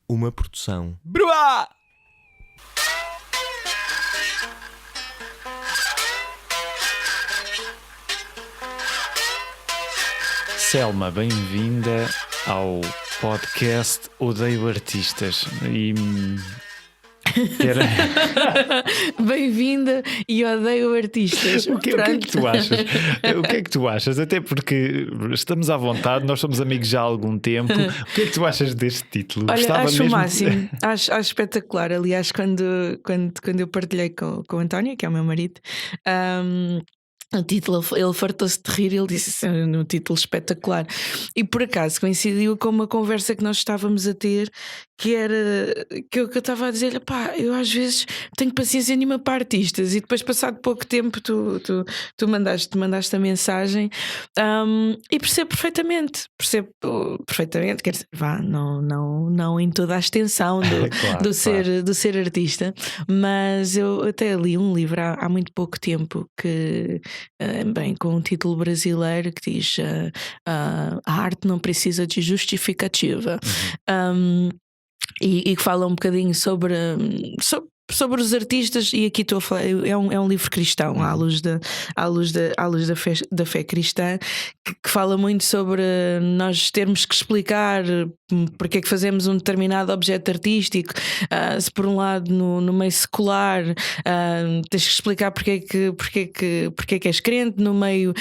Uma produção. Bruá! Selma, bem-vinda ao podcast Odeio Artistas. Bem-vinda e odeio artistas. O que é que tu achas? O que é que tu achas? Até porque estamos à vontade, nós somos amigos já há algum tempo. O que é que tu achas deste título? Olha, Gostava acho o mesmo máximo, acho espetacular. Aliás, quando eu partilhei com o António, que é o meu marido, o título, ele fartou-se de rir, ele disse no título espetacular. E por acaso coincidiu com uma conversa que nós estávamos a ter, que era que eu estava a dizer: pá, eu às vezes tenho paciência nenhuma para artistas. E depois, passado pouco tempo, tu mandaste a mensagem, e percebo perfeitamente, quer dizer, não em toda a extensão Claro, do ser artista, mas eu até li um livro há muito pouco tempo que, bem, com um título brasileiro que diz a arte não precisa de justificativa. E que fala um bocadinho sobre os artistas, e aqui estou a falar, é um livro cristão, à luz da fé cristã, que fala muito sobre nós termos que explicar porque é que fazemos um determinado objeto artístico. Se por um lado no meio secular tens que explicar porque é que és crente, no meio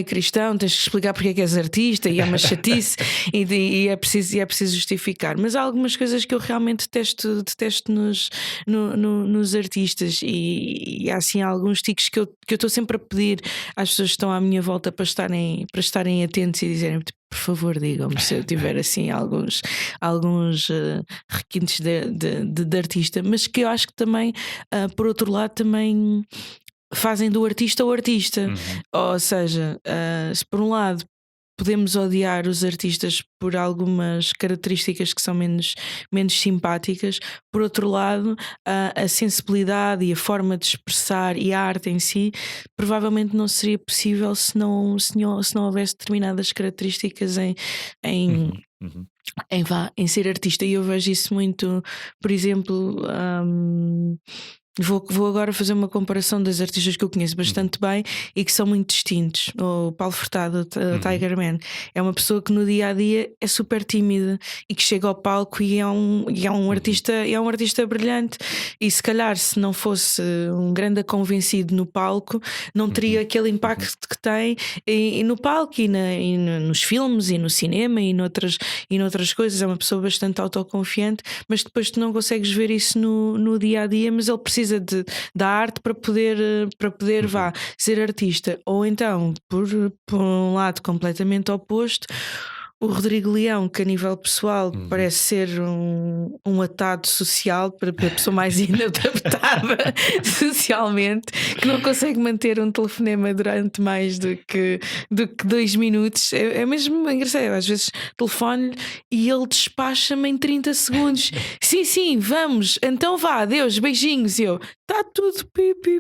cristão tens que explicar porque é que és artista, e é uma chatice e é preciso justificar. Mas há algumas coisas que eu realmente detesto nos artistas, e há assim alguns tiques que eu estou sempre a pedir às pessoas que estão à minha volta para estarem atentos e dizerem: por favor, digam-me se eu tiver assim alguns requintes de artista, mas que eu acho que também, por outro lado, também fazem do artista o artista. Ou seja, se por um lado podemos odiar os artistas por algumas características que são menos simpáticas, por outro lado, a sensibilidade e a forma de expressar e a arte em si provavelmente não seria possível se não houvesse determinadas características em ser artista. E eu vejo isso muito, por exemplo. Vou agora fazer uma comparação das artistas que eu conheço bastante bem e que são muito distintos. O Paulo Furtado, o Tiger Man, é uma pessoa que no dia a dia é super tímida e que chega ao palco e é um artista brilhante. E se calhar, se não fosse um grande convencido no palco, não teria aquele impacto que tem e no palco e nos filmes e no cinema e noutras coisas. É uma pessoa bastante autoconfiante, mas depois tu não consegues ver isso no dia a dia. Mas ele precisa da arte para poder ser artista. Ou então, por um lado completamente oposto, o Rodrigo Leão, que a nível pessoal parece ser um atado social, para a pessoa mais inadaptada socialmente, que não consegue manter um telefonema durante mais do que 2 minutos. É mesmo engraçado. Eu, às vezes telefono-lhe e ele despacha-me em 30 segundos. Sim, vamos, então vá, adeus, beijinhos. E eu: está tudo, pip.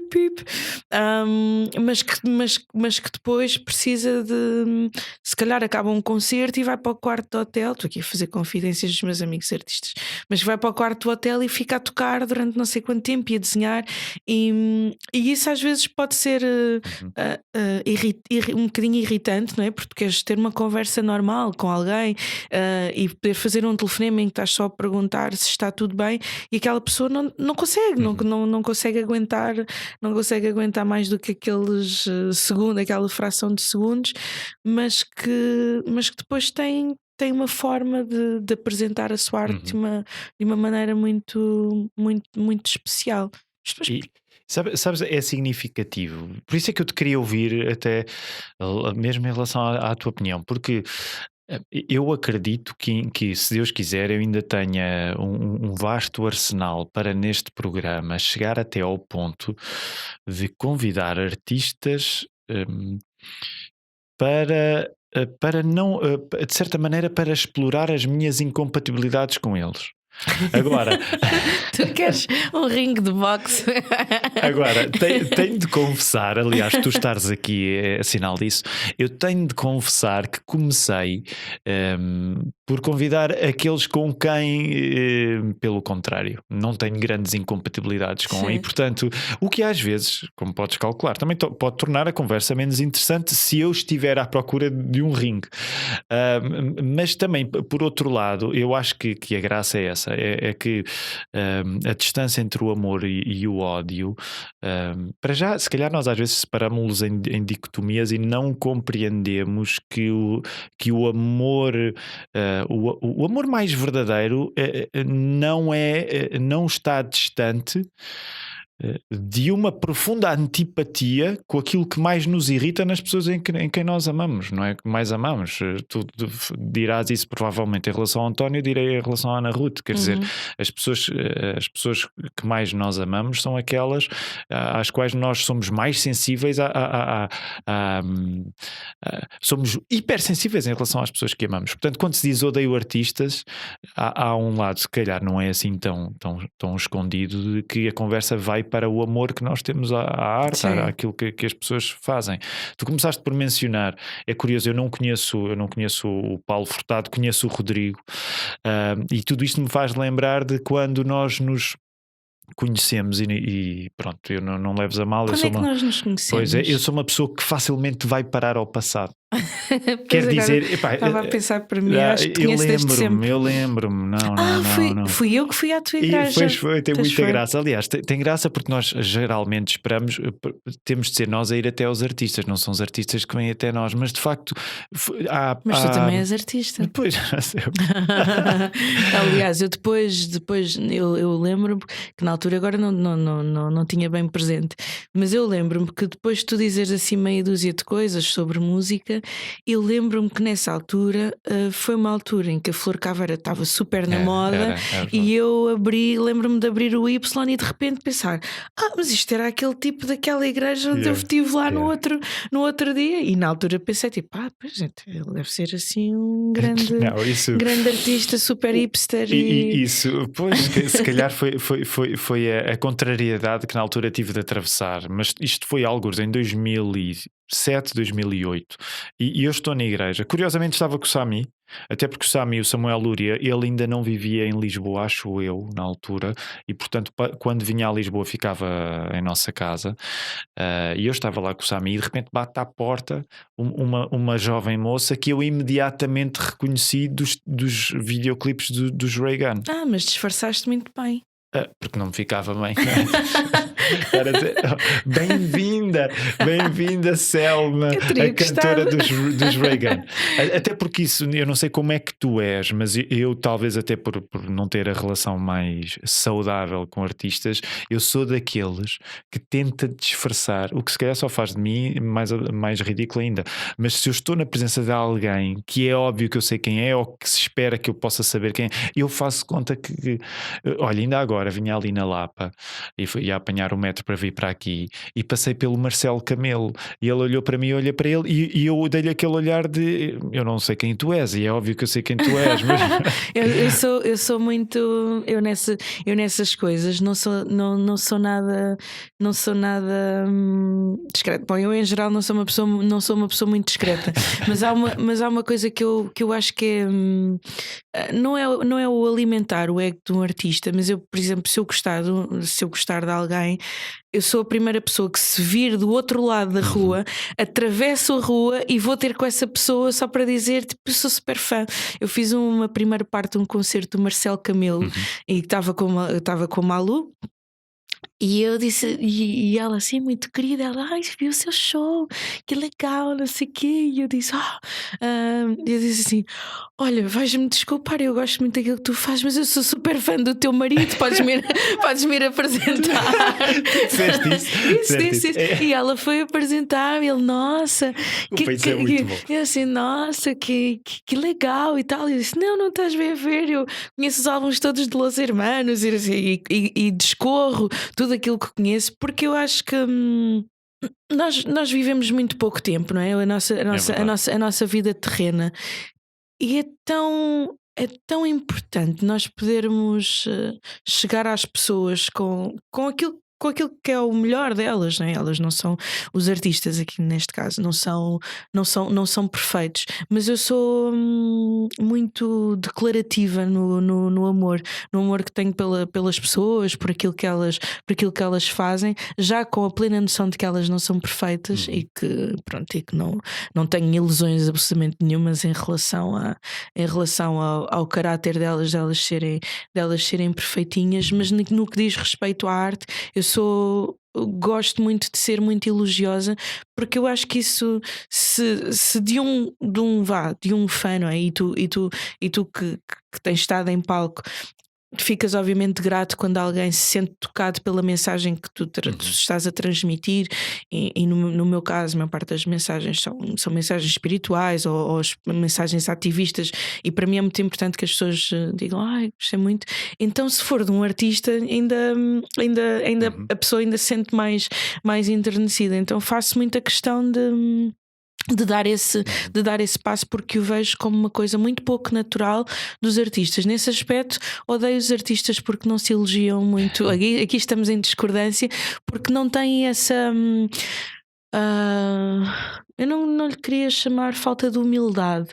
Mas que depois precisa de, se calhar acaba um concerto e vai para o quarto do hotel. Estou aqui a fazer confidências dos meus amigos artistas, mas vai para o quarto do hotel e fica a tocar durante não sei quanto tempo e a desenhar, e isso às vezes pode ser um bocadinho irritante, não é? Porque queres ter uma conversa normal com alguém, e poder fazer um telefonema em que estás só a perguntar se está tudo bem, e aquela pessoa não consegue, não consegue aguentar mais do que aqueles segundos, aquela fração de segundos, mas que depois tem uma forma de apresentar a sua arte de uma maneira muito, muito, muito especial. E sabes, é significativo. Por isso é que eu te queria ouvir, até mesmo em relação à tua opinião, porque eu acredito que, se Deus quiser, eu ainda tenha um vasto arsenal para, neste programa, chegar até ao ponto de convidar artistas para não, de certa maneira, para explorar as minhas incompatibilidades com eles. Agora, tu queres um ringue de boxe? Agora, tenho de confessar, aliás, tu estares aqui é sinal disso. Eu tenho de confessar que comecei por convidar aqueles com quem, pelo contrário, não tenho grandes incompatibilidades com. Sim. E portanto, o que às vezes, como podes calcular, também pode tornar a conversa menos interessante se eu estiver à procura de um ringue. Mas também, por outro lado, eu acho que a graça é essa, é que a distância entre o amor e o ódio, para já, se calhar nós às vezes separamos-los em dicotomias e não compreendemos que o amor, o amor mais verdadeiro não está distante de uma profunda antipatia com aquilo que mais nos irrita nas pessoas em quem nós amamos, não é? Que mais amamos. Tu dirás isso provavelmente em relação ao António, eu direi em relação à Ana Ruth. Quer dizer, as pessoas que mais nós amamos são aquelas às quais nós somos mais sensíveis somos hipersensíveis em relação às pessoas que amamos. Portanto, quando se diz odeio artistas, há um lado, se calhar não é assim tão escondido, de que a conversa vai para o amor que nós temos à arte, àquilo que as pessoas fazem. Tu começaste por mencionar, é curioso, eu não conheço o Paulo Furtado, conheço o Rodrigo, e tudo isto me faz lembrar de quando nós nos conhecemos e pronto, eu não leves a mal. Quando é que nós nos conhecemos? Pois é, eu sou uma pessoa que facilmente vai parar ao passado. Quer dizer, estava a pensar para mim, acho que conheço desde sempre. Eu lembro-me, não. Fui eu que fui à tua igreja. Foi, tem muita graça. Aliás, tem graça porque nós geralmente esperamos, temos de ser nós a ir até aos artistas, não são os artistas que vêm até nós, mas de facto mas tu também és artista. Depois, aliás, eu depois eu lembro-me que na altura agora não tinha bem presente, mas eu lembro-me que depois de tu dizeres assim meia dúzia de coisas sobre música, eu lembro-me que nessa altura foi uma altura em que a Flor Caveira estava super na moda e eu lembro-me de abrir o Y e de repente pensar, mas isto era aquele tipo daquela igreja onde eu estive lá no outro dia, e na altura pensei tipo, pois gente, ele deve ser assim um grande artista, super hipster. Isso, pois, se calhar foi a contrariedade que na altura tive de atravessar, mas isto foi alguns em 2007, 2008, e eu estou na igreja. Curiosamente estava com o Sami, até porque o Samuel Lúria, ele ainda não vivia em Lisboa, acho eu, na altura, e portanto quando vinha a Lisboa ficava em nossa casa, e eu estava lá com o Sami e de repente bate à porta uma jovem moça que eu imediatamente reconheci dos videoclipes dos Reagan. Mas disfarçaste muito bem. Porque não me ficava bem. Bem-vinda Selma, a cantora dos Reagan. Até porque isso, eu não sei como é que tu és, mas eu talvez até por não ter a relação mais saudável com artistas, eu sou daqueles que tenta disfarçar, o que se calhar só faz de mim mais ridículo ainda. Mas se eu estou na presença de alguém que é óbvio que eu sei quem é, ou que se espera que eu possa saber quem é, eu faço conta que olha, ainda agora vinha ali na Lapa e ia apanhar o metro para vir para aqui e passei pelo Marcelo Camelo e ele olhou para mim, eu olhei para ele e eu dei-lhe aquele olhar de eu não sei quem tu és, e é óbvio que eu sei quem tu és, mas... eu sou muito eu nessas coisas não sou nada discreta. Bom, eu em geral não sou uma pessoa muito discreta, mas há uma coisa que eu acho que é, não é o alimentar o ego de um artista, mas eu, por exemplo, se eu gostar de alguém, eu sou a primeira pessoa que, se vir do outro lado da rua, atravesso a rua e vou ter com essa pessoa só para dizer, tipo, eu sou super fã. Eu fiz uma primeira parte de um concerto do Marcelo Camelo e estava com a Malu. E eu disse, e ela assim, muito querida, ela, vi o seu show, que legal, não sei o quê. E eu disse, eu disse assim, olha, vais-me desculpar, eu gosto muito daquilo que tu fazes, mas eu sou super fã do teu marido, podes-me ir apresentar. Disse. E ela foi apresentar, e ele, nossa, é muito bom. Eu assim, nossa, que legal e tal. E eu disse, não estás bem a ver, eu conheço os álbuns todos de Los Hermanos e discorro tudo aquilo que conheço, porque eu acho que nós vivemos muito pouco tempo, não é? A nossa vida terrena, e é tão importante nós podermos chegar às pessoas com aquilo com aquilo que é o melhor delas, né? Elas não são, os artistas aqui neste caso não são perfeitos, mas eu sou muito declarativa no amor, no amor que tenho pelas pessoas, por aquilo que elas fazem, já com a plena noção de que elas não são perfeitas e que pronto, e que não tenho ilusões absolutamente nenhumas em relação ao caráter delas serem perfeitinhas, mas no que diz respeito à arte, eu gosto muito de ser muito elogiosa, porque eu acho que isso, se de um fã, não é? E tu que tens estado em palco, ficas obviamente grato quando alguém se sente tocado pela mensagem que tu estás a transmitir, e no meu caso, a maior parte das mensagens são mensagens espirituais ou mensagens ativistas, e para mim é muito importante que as pessoas digam, gostei muito. Então, se for de um artista, ainda a pessoa ainda se sente mais enternecida. Então faço muita questão de dar esse passo, porque o vejo como uma coisa muito pouco natural dos artistas. Nesse aspecto, odeio os artistas porque não se elogiam muito. Aqui estamos em discordância, porque não têm essa eu não lhe queria chamar falta de humildade,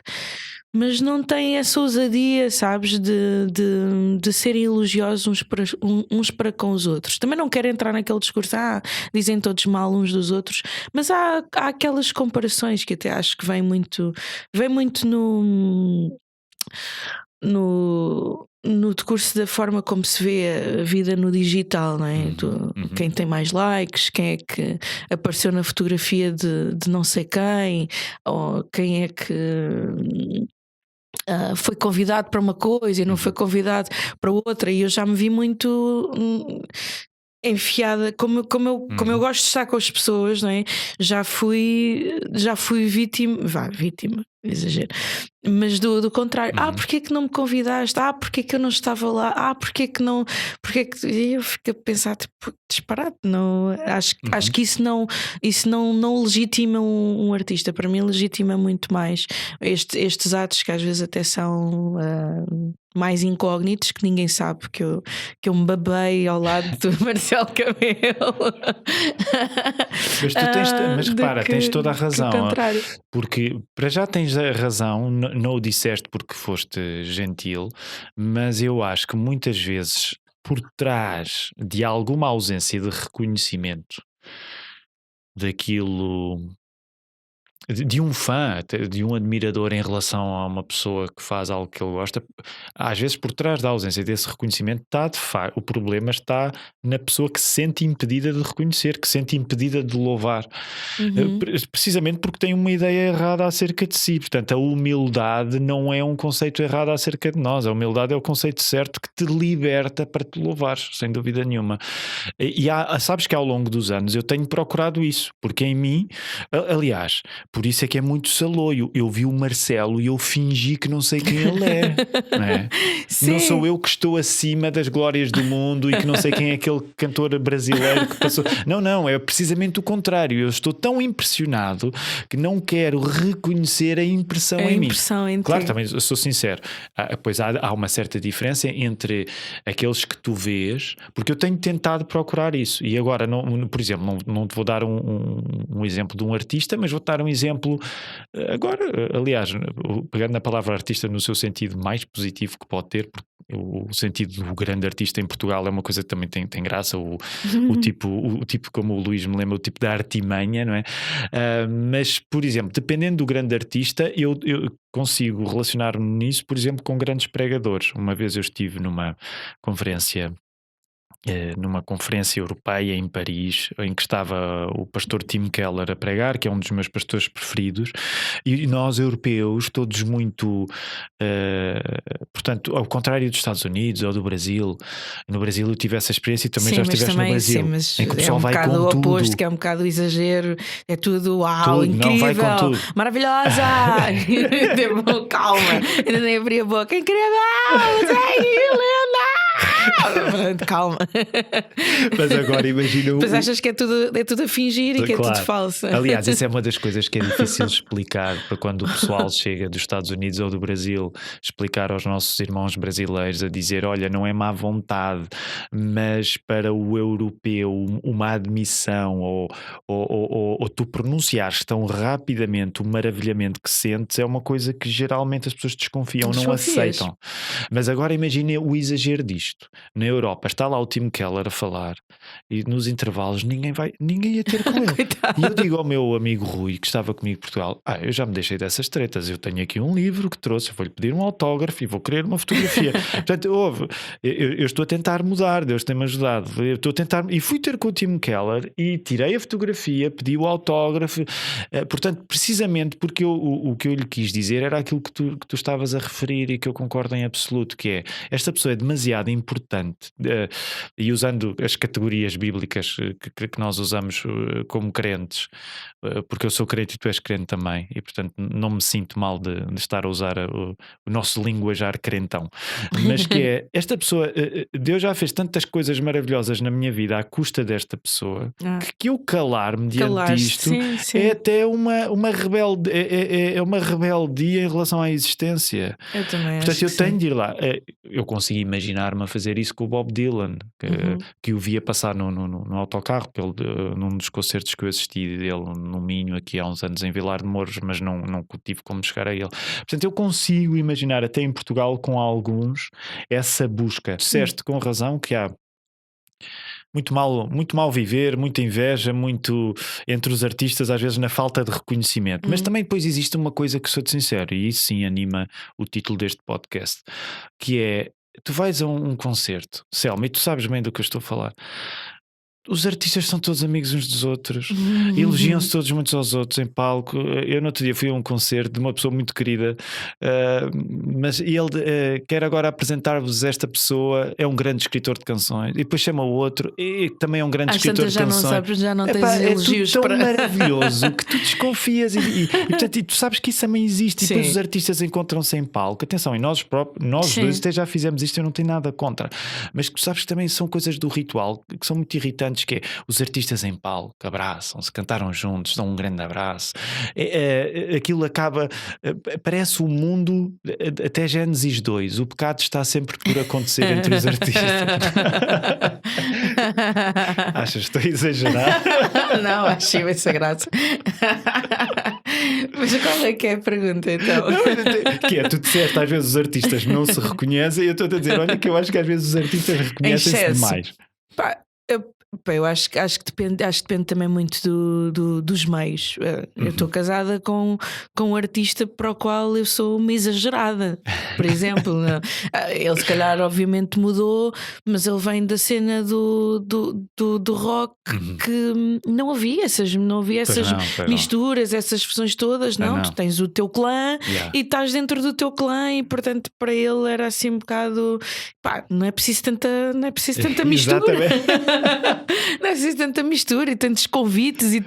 mas não têm essa ousadia, sabes, de serem elogiosos uns para com os outros. Também não quero entrar naquele discurso, dizem todos mal uns dos outros, mas há aquelas comparações que até acho que vem muito no decurso da forma como se vê a vida no digital, não é? Quem tem mais likes, quem é que apareceu na fotografia de não sei quem, ou quem é que foi convidado para uma coisa e não foi convidado para outra, e eu já me vi muito enfiada, como eu gosto de estar com as pessoas, não é? Já fui vítima, exagero, mas do contrário. Porque é que não me convidaste? Porque é que eu não estava lá? Porque é que não? E eu fico a pensar, tipo, disparate. Não, acho que isso não legitima um artista. Para mim legitima muito mais estes atos que às vezes até são mais incógnitos, que ninguém sabe que eu me babei ao lado do Marcelo Camelo. Mas repara, tens toda a razão, porque para já tens a razão, não o disseste porque foste gentil, mas eu acho que muitas vezes por trás de alguma ausência de reconhecimento daquilo, de um fã, de um admirador em relação a uma pessoa que faz algo que ele gosta, às vezes por trás da ausência desse reconhecimento o problema está na pessoa que se sente impedida de reconhecer, que se sente impedida de louvar, precisamente porque tem uma ideia errada acerca de si. Portanto, a humildade não é um conceito errado acerca de nós. A humildade é o conceito certo que te liberta para te louvares, sem dúvida nenhuma. E sabes que ao longo dos anos eu tenho procurado isso, porque em mim, aliás, por isso é que é muito saloio. Eu vi o Marcelo e eu fingi que não sei quem ele é, não é? Não sou eu que estou acima das glórias do mundo e que não sei quem é aquele cantor brasileiro que passou. Não, é precisamente o contrário. Eu estou tão impressionado que não quero reconhecer a impressão em mim. Claro, também eu sou sincero. Pois há uma certa diferença entre aqueles que tu vês, porque eu tenho tentado procurar isso. E agora, por exemplo, não te vou dar um exemplo de um artista, mas vou dar um exemplo agora, aliás, pegando na palavra artista no seu sentido mais positivo que pode ter, porque o sentido do grande artista em Portugal é uma coisa que também tem graça, o tipo, como o Luís me lembra, o tipo da artimanha, não é? Mas, por exemplo, dependendo do grande artista, eu consigo relacionar-me nisso, por exemplo, com grandes pregadores. Uma vez eu estive numa conferência europeia em Paris, em que estava o pastor Tim Keller a pregar, que é um dos meus pastores preferidos, e nós europeus, todos muito portanto, ao contrário dos Estados Unidos ou do Brasil. No Brasil eu tive essa experiência e também já estiveste no Brasil, mas em que o pessoal vai com tudo. É um bocado o oposto, que é um bocado o exagero, é tudo incrível, não vai com tudo. Maravilhosa. Calma, ainda nem abri a boca, incrível, linda. calma. Mas agora imagina Mas achas que é tudo a fingir e que é tudo falso. Aliás, essa é uma das coisas que é difícil explicar para quando o pessoal chega dos Estados Unidos ou do Brasil, explicar aos nossos irmãos brasileiros a dizer, olha, não é má vontade, mas para o europeu uma admissão ou tu pronunciares tão rapidamente o maravilhamento que sentes é uma coisa que geralmente as pessoas desconfiam, não aceitam. Mas agora imagine o exagero disto. Na Europa está lá o Tim Keller a falar e nos intervalos ninguém ia ter com ele. E eu digo ao meu amigo Rui, que estava comigo em Portugal, eu já me deixei dessas tretas, eu tenho aqui um livro que trouxe, eu vou-lhe pedir um autógrafo e vou querer uma fotografia. Portanto, eu estou a tentar mudar, Deus tem-me ajudado, eu estou a tentar, e fui ter com o Tim Keller e tirei a fotografia, pedi o autógrafo, portanto, precisamente porque o que eu lhe quis dizer era aquilo que tu estavas a referir e que eu concordo em absoluto, que é, esta pessoa é demasiado importante, e usando as categorias bíblicas que nós usamos como crentes, porque eu sou crente e tu és crente também, e portanto não me sinto mal de estar a usar o nosso linguajar crentão, mas que é, esta pessoa, Deus já fez tantas coisas maravilhosas na minha vida à custa desta pessoa, que eu calar-me diante disto sim. É até uma rebelde, é uma rebeldia em relação à existência. Eu também portanto, acho eu tenho de ir lá. Eu consigo imaginar-me a fazer isso com o Bob Dylan, que o via passar no autocarro, num dos concertos que eu assisti dele no Minho, aqui há uns anos em Vilar de Mouros, mas não tive como chegar a ele. Portanto, eu consigo imaginar até em Portugal com alguns essa busca. Disseste com razão que há muito mal viver, muita inveja, muito entre os artistas, às vezes na falta de reconhecimento. Mas também depois existe uma coisa que, sou-te sincero, e isso sim anima o título deste podcast, que é, tu vais a um concerto, Selma, e tu sabes bem do que eu estou a falar. Os artistas são todos amigos uns dos outros, elogiam-se todos muitos aos outros em palco. Eu no outro dia fui a um concerto de uma pessoa muito querida, mas ele quer agora apresentar-vos esta pessoa, é um grande escritor de canções, e depois chama o outro e também é um grande escritor de canções. Já não tens elogios tão maravilhoso que tu desconfias e portanto, tu sabes que isso também existe. E depois os artistas encontram-se em palco. Atenção, e nós dois até já fizemos isto, eu não tenho nada contra, mas tu sabes que também são coisas do ritual que são muito irritantes, que é os artistas em palco abraçam-se, cantaram juntos, dão um grande abraço, aquilo acaba, parece o mundo até Gênesis 2, o pecado está sempre por acontecer entre os artistas. Achas que estou a exagerar? Não, achei essa graça. Mas qual é que é a pergunta então? Que é, tu disseste, às vezes os artistas não se reconhecem, e eu estou a dizer, olha que eu acho que às vezes os artistas reconhecem-se demais. Eu acho que depende também muito dos meios. Eu estou casada com um artista para o qual eu sou uma exagerada, por exemplo. Ele se calhar obviamente mudou, mas ele vem da cena do rock, que não havia essas misturas, essas fusões todas. Não, tu tens o teu clã e estás dentro do teu clã, e portanto para ele era assim um bocado, não é preciso tanta mistura. Não é preciso tanta mistura e tantos convites e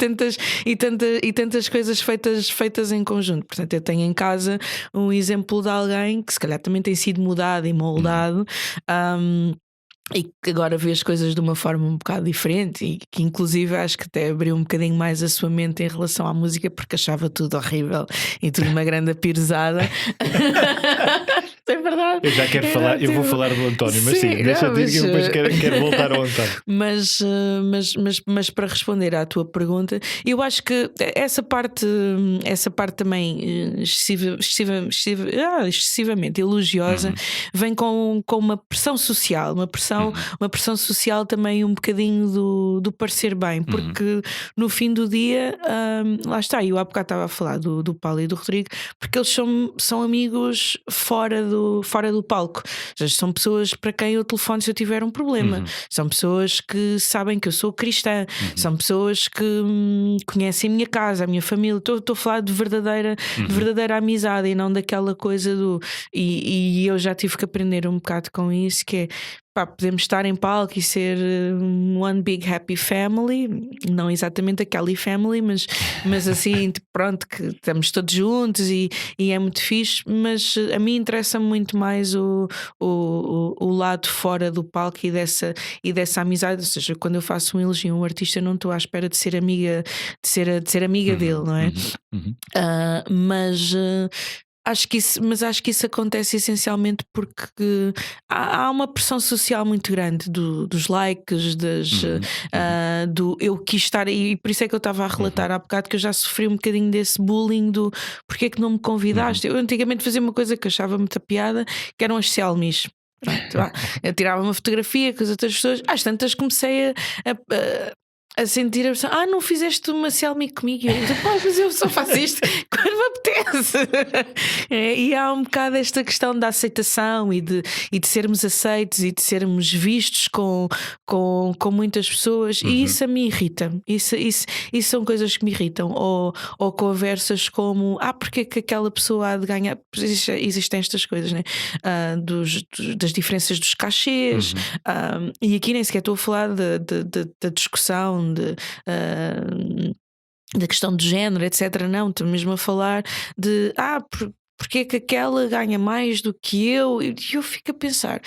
tantas coisas feitas em conjunto. Portanto, eu tenho em casa um exemplo de alguém que se calhar também tem sido mudado e moldado, e que agora vê as coisas de uma forma um bocado diferente, e que inclusive acho que até abriu um bocadinho mais a sua mente em relação à música, porque achava tudo horrível e tudo uma grande apirezada. É verdade. Eu já quero falar, eu vou falar do António, mas sim, deixa-te dizer que eu depois quero voltar ao António. Mas para responder à tua pergunta, eu acho que essa parte também excessivamente elogiosa vem com uma pressão social, uma pressão social também um bocadinho do parecer bem, porque no fim do dia, lá está, eu há bocado estava a falar do Paulo e do Rodrigo, porque eles são amigos fora do palco. São pessoas para quem eu telefono se eu tiver um problema, são pessoas que sabem que eu sou cristã, são pessoas que conhecem a minha casa, a minha família. Estou a falar de verdadeira amizade, e não daquela coisa e eu já tive que aprender um bocado com isso, que é, pá, podemos estar em palco e ser one big happy family, não exatamente a Kelly family, mas assim, tipo, pronto, que estamos todos juntos e é muito fixe. Mas a mim interessa muito mais o lado fora do palco e dessa amizade. Ou seja, quando eu faço um elogio a um artista, não estou à espera de ser amiga, de ser amiga dele, não é? Mas acho que isso acontece essencialmente porque há uma pressão social muito grande dos likes, do eu quis estar, e por isso é que eu estava a relatar há bocado que eu já sofri um bocadinho desse bullying do porque é que não me convidaste. Eu antigamente fazia uma coisa que achava muita piada, que eram as selfies. Pronto, eu tirava uma fotografia com as outras pessoas, às tantas comecei a sentir a pressão, não fizeste uma selfie comigo. Eu disse, mas eu só faço isto quando me apetece. E há um bocado esta questão da aceitação e de sermos aceitos e de sermos vistos com muitas pessoas, e isso a mim irrita. Isso são coisas que me irritam. Ou conversas como porque é que aquela pessoa há de ganhar. Existem estas coisas, né? Das diferenças dos cachês, e aqui nem sequer estou a falar da discussão da questão de género, etc. Não, estou mesmo a falar de porque é que aquela ganha mais do que eu? E eu fico a pensar,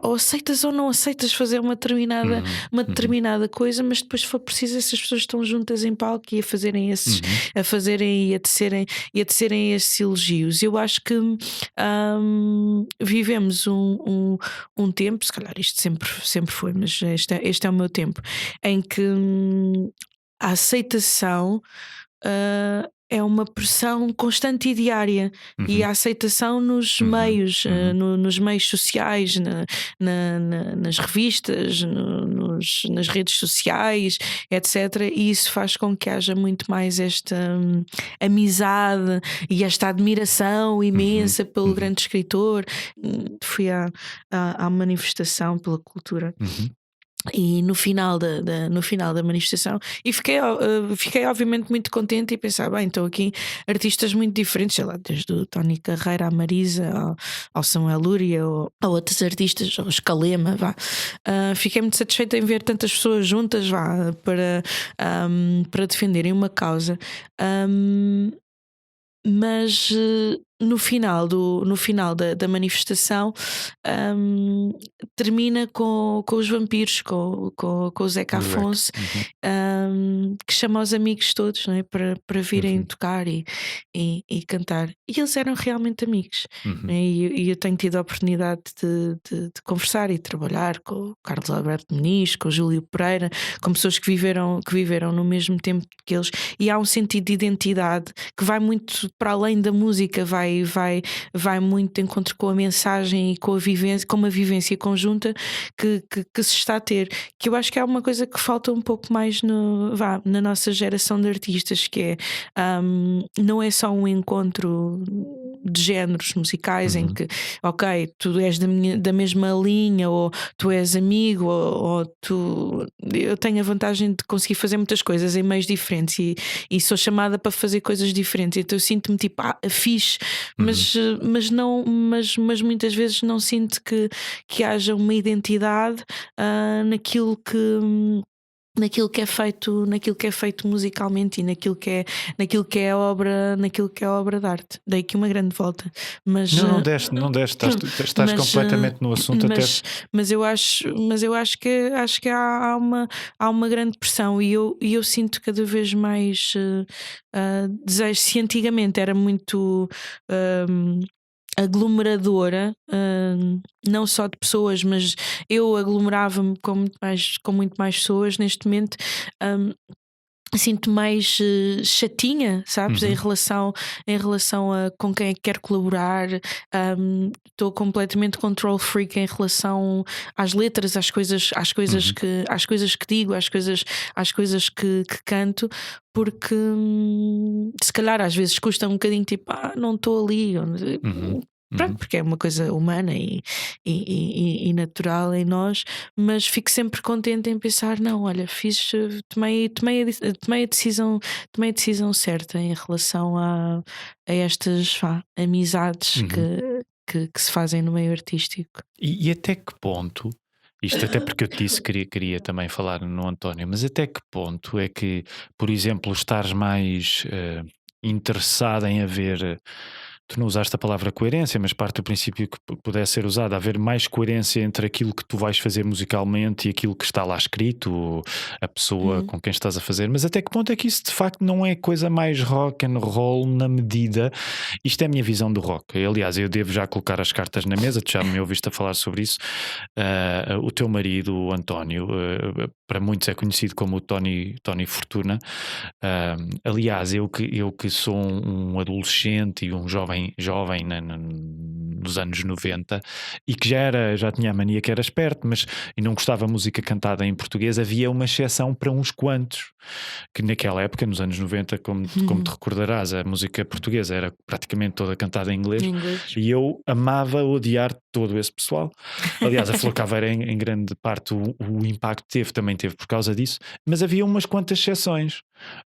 ou aceitas ou não aceitas fazer uma determinada coisa, mas depois, se for preciso, essas pessoas estão juntas em palco e a fazerem e a tecerem esses elogios. Eu acho que vivemos um tempo, se calhar isto sempre foi, mas este é o meu tempo, em que a aceitação é uma pressão constante e diária, e a aceitação nos meios, nos meios sociais, nas revistas, nas redes sociais, etc. E isso faz com que haja muito mais esta amizade e esta admiração imensa pelo grande escritor. Fui à manifestação pela cultura. E no final da manifestação, e fiquei obviamente muito contente e pensar, bem, estão aqui artistas muito diferentes, sei lá, desde o Tony Carreira à Marisa ao Samuel Lúria ou a outros artistas, ao Escalema, fiquei muito satisfeita em ver tantas pessoas juntas para defenderem uma causa. Mas no final da manifestação termina com os vampiros, com o Zeca Afonso, que chama os amigos todos, não é? para virem tocar e cantar. E eles eram realmente amigos, não é? E eu tenho tido a oportunidade de conversar e trabalhar com o Carlos Alberto Muniz, com o Júlio Pereira, com pessoas que viveram no mesmo tempo que eles, e há um sentido de identidade que vai muito para além da música, vai muito de encontro com a mensagem e com uma vivência conjunta que se está a ter, que eu acho que é uma coisa que falta um pouco mais na nossa geração de artistas, que é não é só um encontro de géneros musicais em que, ok, tu és da mesma linha, ou tu és amigo, ou eu tenho a vantagem de conseguir fazer muitas coisas em meios diferentes e sou chamada para fazer coisas diferentes, então eu sinto-me tipo fixe, mas muitas vezes não sinto que haja uma identidade naquilo que é feito musicalmente e naquilo que é obra de arte. Dei aqui uma grande volta, mas não deste, estás completamente no assunto, mas eu acho que há uma grande pressão, e eu sinto cada vez mais desejo. Se antigamente era muito aglomeradora, não só de pessoas, mas eu aglomerava-me com muito mais pessoas. Neste momento sinto mais chatinha, sabes, em relação a com quem é que quero colaborar. Estou completamente control freak em relação às letras, às coisas que digo, às coisas que canto, porque se calhar às vezes custa um bocadinho, tipo, não estou ali. Pronto, porque é uma coisa humana e natural em nós, mas fico sempre contente em pensar, não, olha, tomei a decisão certa em relação a estas amizades que se fazem no meio artístico. E até que ponto, isto até porque eu te disse que queria também falar no António, mas até que ponto é que, por exemplo, estares mais interessado em haver, tu não usaste a palavra coerência, mas parte do princípio que pudesse ser usada, haver mais coerência entre aquilo que tu vais fazer musicalmente e aquilo que está lá escrito, ou a pessoa com quem estás a fazer, mas até que ponto é que isso de facto não é coisa mais rock and roll na medida, isto é a minha visão do rock, aliás eu devo já colocar as cartas na mesa, tu já me ouviste a falar sobre isso. O teu marido, o António, para muitos é conhecido como o Tony Fortuna. Aliás, eu que sou um adolescente e um jovem nos anos 90 e que já tinha a mania que era esperto, mas e não gostava de música cantada em português, havia uma exceção para uns quantos, que naquela época, nos anos 90, como te recordarás, a música portuguesa era praticamente toda cantada em inglês. E eu amava odiar todo esse pessoal. Aliás, a Flor Caveira em grande parte o impacto também teve por causa disso, mas havia umas quantas exceções.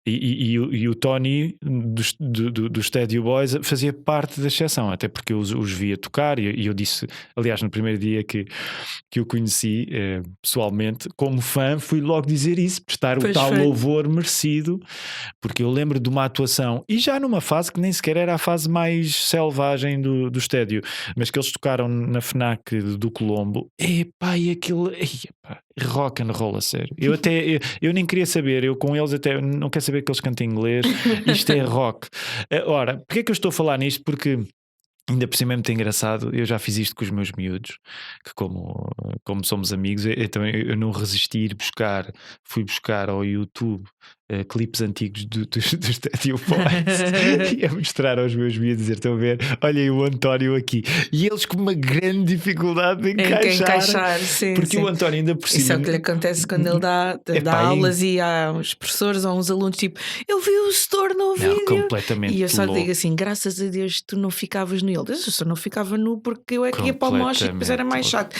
E o Tony dos Teddy Boys fazia parte da exceção, até porque eu os via tocar e eu disse, aliás, no primeiro dia que o conheci pessoalmente, como fã, fui logo dizer isso, prestar o tal louvor merecido, porque eu lembro de uma atuação, e já numa fase que nem sequer era a fase mais selvagem do Estédio, mas que eles tocaram na FNAC do Colombo, e aquilo, rock and roll a sério. Eu nem queria saber, eu com eles até não quero saber que eles cantem inglês, isto é rock. Ora, porque é que eu estou a falar nisto? Porque ainda por cima é muito engraçado, eu já fiz isto com os meus miúdos, que como somos amigos, eu não resisti fui buscar ao YouTube clipes antigos dos Teddy Boys e a mostrar aos meus miúdos, dizer, estão a ver, olhem o António aqui, e eles com uma grande dificuldade de encaixar, sim, porque sim. o António ainda por cima, isso é o que lhe acontece quando ele dá aulas e há uns professores ou uns alunos tipo, eu vi o setor no vídeo, completamente, e eu só louco. Digo assim, graças a Deus tu não ficavas nu. Ele diz, eu só não ficava nu porque eu é que ia para o moche e depois era mais chato.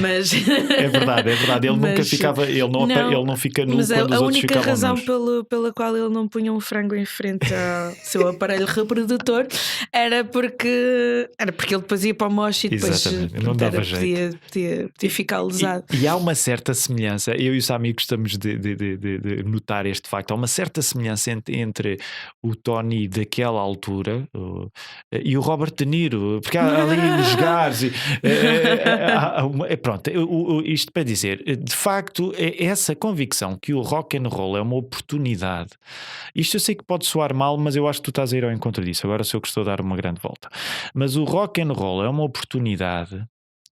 Mas é verdade, ele nunca ficava, ele não fica nu, mas quando os outros ficavam nus. A única razão pela qual ele não punha um frango em frente ao seu aparelho reprodutor era porque ele depois ia para o moche e depois não dava jeito. Podia ficar lesado. E há uma certa semelhança, eu e os amigos gostamos de notar este facto, há uma certa semelhança entre o Tony daquela altura e o Robert De Niro, porque há ali os gás pronto, isto para dizer, de facto essa convicção que o rock and roll é uma oportunidade, isto eu sei que pode soar mal, mas eu acho que tu estás a ir ao encontro disso, agora se eu gostou de dar uma grande volta, mas o rock and roll é uma oportunidade,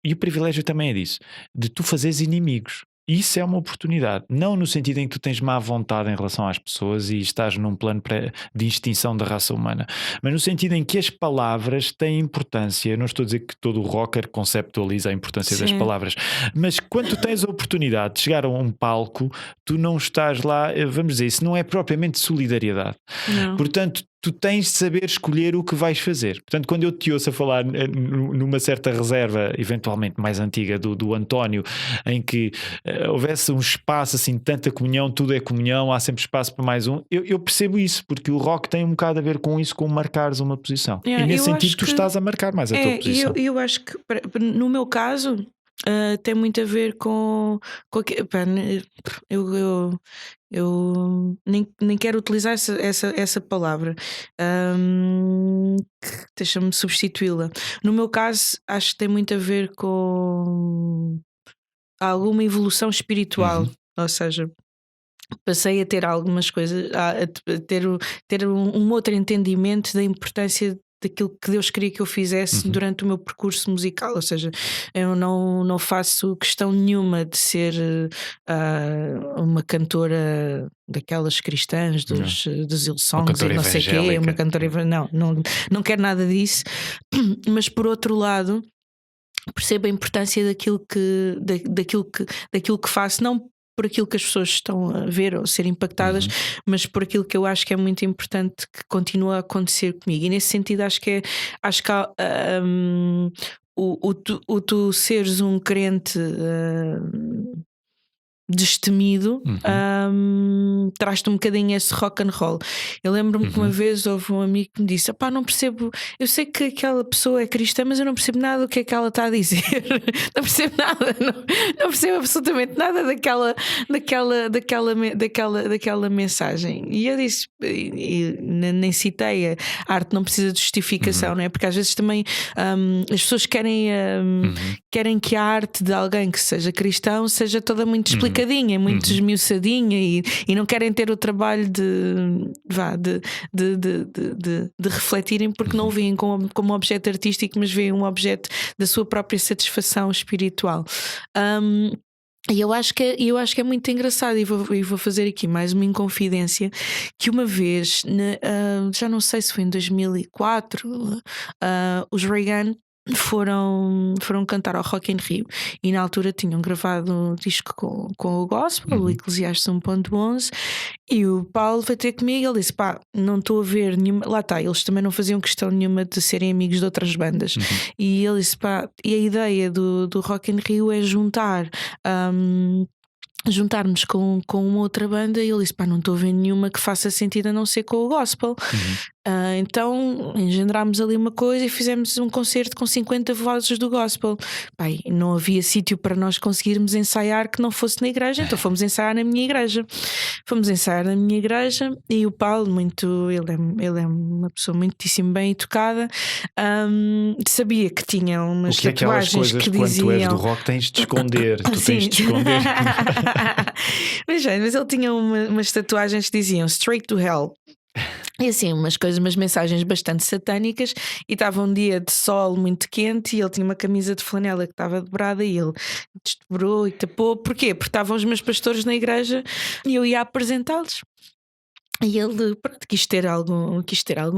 e o privilégio também é disso, de tu fazeres inimigos. Isso é uma oportunidade, não no sentido em que tu tens má vontade em relação às pessoas e estás num plano de extinção da raça humana, mas no sentido em que as palavras têm importância. Eu não estou a dizer que todo o rocker conceptualiza a importância das palavras, mas quando tu tens a oportunidade de chegar a um palco, tu não estás lá, vamos dizer, isso não é propriamente solidariedade. Não. Portanto, tu tens de saber escolher o que vais fazer. Portanto, quando eu te ouço a falar numa certa reserva, eventualmente mais antiga, do António, em que houvesse um espaço assim, tanta comunhão, tudo é comunhão, há sempre espaço para mais um, eu percebo isso, porque o rock tem um bocado a ver com isso, com marcares uma posição. E nesse sentido tu estás a marcar mais a tua posição. Eu acho que, no meu caso, tem muito a ver com eu nem quero utilizar essa palavra, deixa-me substituí-la. No meu caso, acho que tem muito a ver com alguma evolução espiritual, ou seja, passei a ter algumas coisas, a ter um outro entendimento da importância daquilo que Deus queria que eu fizesse durante o meu percurso musical, ou seja, eu não faço questão nenhuma de ser uma cantora daquelas cristãs dos Hillsongs e não sei o quê, uma cantora não quero nada disso, mas por outro lado percebo a importância daquilo que faço, não por aquilo que as pessoas estão a ver ou ser impactadas, mas por aquilo que eu acho que é muito importante que continua a acontecer comigo. E nesse sentido acho que há, tu seres um crente destemido, traz-te um bocadinho esse rock and roll. Eu lembro-me que uma vez houve um amigo que me disse: "Opá, não percebo, eu sei que aquela pessoa é cristã, mas eu não percebo nada do que é que ela está a dizer." Não percebo nada, não percebo absolutamente nada daquela mensagem. E eu disse, nem citei, a arte não precisa de justificação, não é? Porque às vezes também as pessoas querem que a arte de alguém que seja cristão seja toda muito explicadinha, muito esmiuçadinha, e não querem ter o trabalho de refletirem, porque não o veem como objeto artístico, mas veem um objeto da sua própria satisfação espiritual. E eu acho que é muito engraçado, e vou fazer aqui mais uma inconfidência, que uma vez, já não sei se foi em 2004, os Reagan foram cantar ao Rock in Rio, e na altura tinham gravado um disco com o gospel, o Eclesiastes 1.11, e o Paulo veio ter comigo e ele disse: "Pá, não estou a ver nenhuma." Lá está, eles também não faziam questão nenhuma de serem amigos de outras bandas. E ele disse: "Pá, e a ideia do Rock in Rio é juntarmos com uma outra banda." E ele disse: "Pá, não estou a ver nenhuma que faça sentido a não ser com o gospel." Então engendrámos ali uma coisa e fizemos um concerto com 50 vozes do gospel. Pá, e não havia sítio para nós conseguirmos ensaiar que não fosse na igreja, então fomos ensaiar na minha igreja. E o Paulo, ele é uma pessoa muitíssimo bem educada, sabia que tinha umas tatuagens coisas que quando diziam: tu és do rock tens de esconder, tu tens de esconder. Mas ele tinha umas tatuagens que diziam "Straight to Hell." E assim, umas mensagens bastante satânicas. E estava um dia de sol muito quente, e ele tinha uma camisa de flanela que estava dobrada, e ele desdobrou e tapou. Porquê? Porque estavam os meus pastores na igreja e eu ia apresentá-los. E ele, pronto, quis ter algum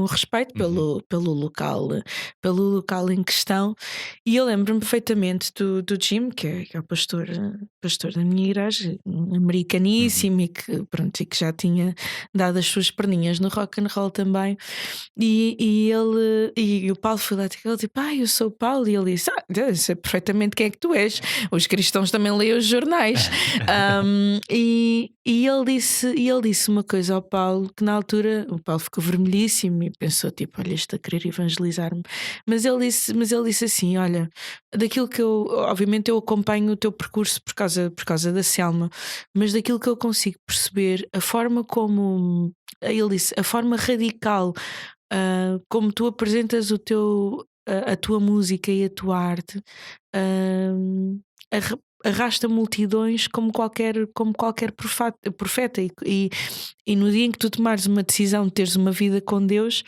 respeito pelo local em questão. E eu lembro-me perfeitamente do Jim, que é o pastor da minha igreja, americaníssimo, e que já tinha dado as suas perninhas no rock and roll também. E o Paulo foi lá ter ele, tipo: "Eu sou o Paulo." E ele disse: "Eu sei perfeitamente quem é que tu és. Os cristãos também leem os jornais." E ele disse uma coisa ao Paulo, que na altura o Paulo ficou vermelhíssimo e pensou, tipo: "Olha, este a querer evangelizar-me." Mas ele disse assim: "Olha, daquilo que obviamente eu acompanho o teu percurso por causa da Selma, mas daquilo que eu consigo perceber, a forma como," ele disse, "a forma radical como tu apresentas a tua música e a tua arte, arrasta multidões como qualquer profeta. E no dia em que tu tomares uma decisão de teres uma vida com Deus,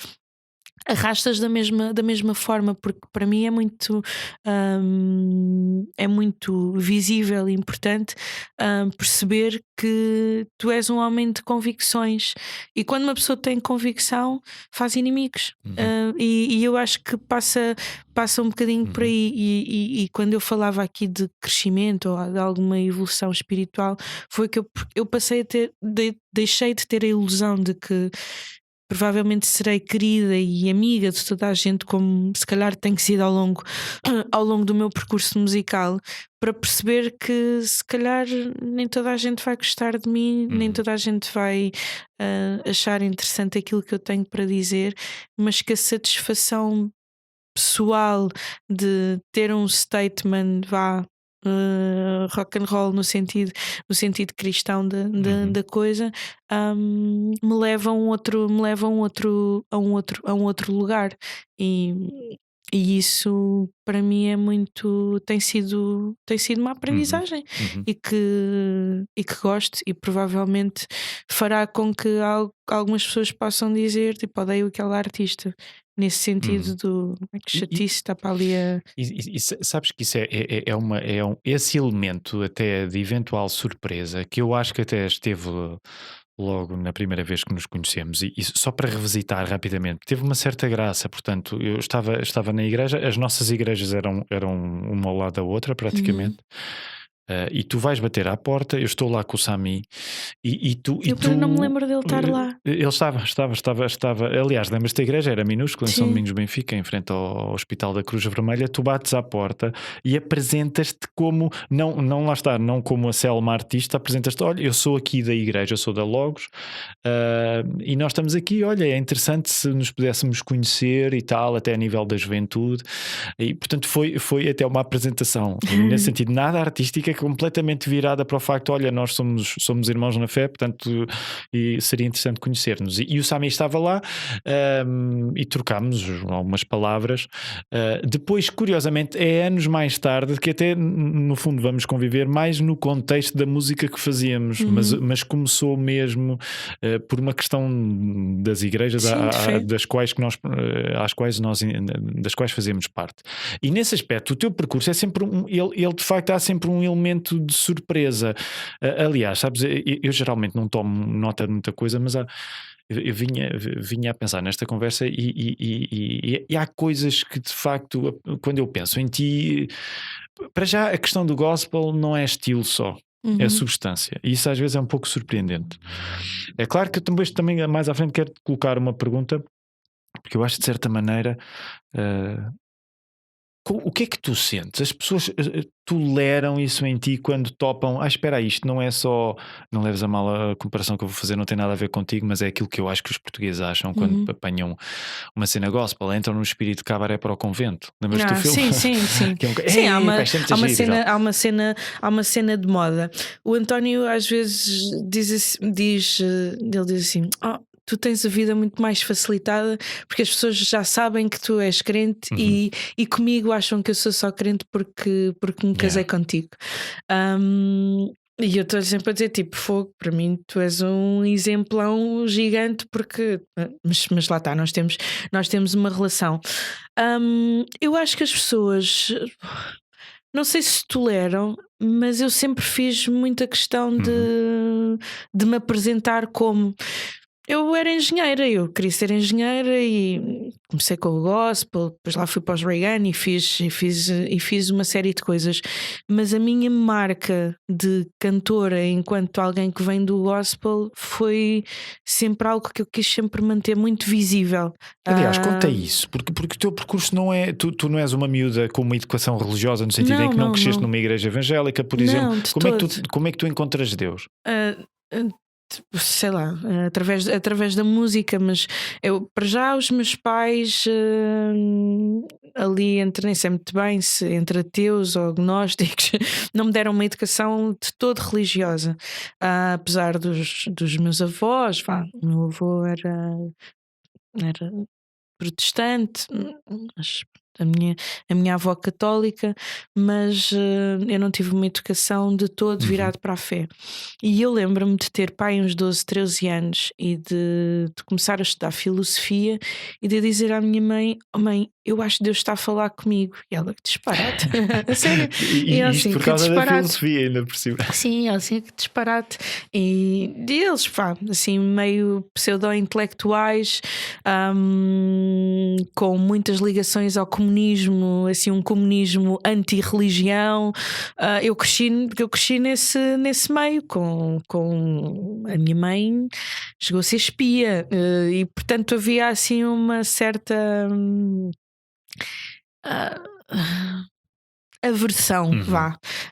arrastas da mesma forma." Porque para mim é muito visível e importante perceber que tu és um homem de convicções, e quando uma pessoa tem convicção faz inimigos. E eu acho que passa um bocadinho por aí. E quando eu falava aqui de crescimento ou de alguma evolução espiritual, foi que eu passei a deixei de ter a ilusão de que provavelmente serei querida e amiga de toda a gente, como se calhar tenho sido ao longo do meu percurso musical, para perceber que se calhar nem toda a gente vai gostar de mim, nem toda a gente vai achar interessante aquilo que eu tenho para dizer, mas que a satisfação pessoal de ter um statement rock and roll no sentido cristão da coisa, me leva a um outro lugar, e isso para mim tem sido uma aprendizagem, e que gosto, e provavelmente fará com que algumas pessoas possam dizer, tipo: "Odeio aquela artista." Nesse sentido do que chatice, está para ali a... E sabes que isso esse elemento até de eventual surpresa, que eu acho que até esteve logo na primeira vez que nos conhecemos, e só para revisitar rapidamente, teve uma certa graça. Portanto, eu estava na igreja, as nossas igrejas eram uma ao lado da outra praticamente. e tu vais bater à porta, eu estou lá com o Sami e tu. Eu não me lembro dele estar lá. Ele estava. Aliás, lembras-te da igreja? Era minúscula, em São Sim. Domingos Benfica, em frente ao Hospital da Cruz Vermelha. Tu bates à porta e apresentas-te como, não lá está, não como a Selma artista, apresentas-te, olha, eu sou aqui da igreja, eu sou da Logos, e nós estamos aqui, olha, é interessante se nos pudéssemos conhecer e tal, até a nível da juventude. E portanto foi até uma apresentação, nesse sentido, nada artística, completamente virada para o facto, olha, nós somos irmãos na fé, portanto, e seria interessante conhecer-nos. E o Sami estava lá, e trocámos algumas palavras. Depois, curiosamente, é anos mais tarde que até no fundo vamos conviver mais no contexto da música que fazíamos, mas começou mesmo por uma questão das igrejas das quais fazemos parte. E nesse aspecto o teu percurso é sempre ele de facto há sempre um elemento de surpresa. Aliás, sabes, eu geralmente não tomo nota de muita coisa, mas eu vinha a pensar nesta conversa e há coisas que de facto, quando eu penso em ti, para já a questão do gospel não é estilo só, é substância, e isso às vezes é um pouco surpreendente. É claro que eu também mais à frente quero colocar uma pergunta, porque eu acho de certa maneira, o que é que tu sentes? As pessoas toleram isso em ti quando topam? Espera aí, isto não é só, não leves a mal a comparação que eu vou fazer, não tem nada a ver contigo, mas é aquilo que eu acho que os portugueses acham quando apanham uma cena gospel, entram no espírito de cabaré para o convento. Lembras-te do filme? Sim. Que é Sim, há uma cena de moda. O António às vezes ele diz assim: tu tens a vida muito mais facilitada porque as pessoas já sabem que tu és crente e comigo acham que eu sou só crente porque me casei contigo. E eu estou sempre a dizer, tipo, fogo, para mim tu és um exemplão gigante porque mas lá está, nós temos uma relação. Eu acho que as pessoas, não sei se toleram, mas eu sempre fiz muita questão de me apresentar como. Eu era engenheira, eu queria ser engenheira e comecei com o gospel, depois lá fui para os Reagan e fiz uma série de coisas. Mas a minha marca de cantora enquanto alguém que vem do gospel foi sempre algo que eu quis sempre manter muito visível. Aliás, conta isso, porque o teu percurso não é, tu não és uma miúda com uma educação religiosa no sentido em que não cresceste numa igreja evangélica, por exemplo. Como é que tu encontras Deus? Sei lá, através da música, mas eu, para já, os meus pais ali nem sei muito bem se entre ateus ou agnósticos, não me deram uma educação de todo religiosa, apesar dos meus avós. O meu avô era protestante, mas a minha avó católica, mas eu não tive uma educação de todo virado para a fé. E eu lembro-me de ter pai uns 12, 13 anos e de começar a estudar filosofia e de dizer à minha mãe: mãe, eu acho que Deus está a falar comigo. E ela, que disparate. A sério. E isto assim, por causa da filosofia ainda por cima. Sim, assim, que disparate. E eles, assim, meio pseudo-intelectuais, com muitas ligações ao comunismo, assim, um comunismo anti-religião. Eu cresci nesse meio com a minha mãe, chegou a ser espia, e portanto havia assim uma certa aversão,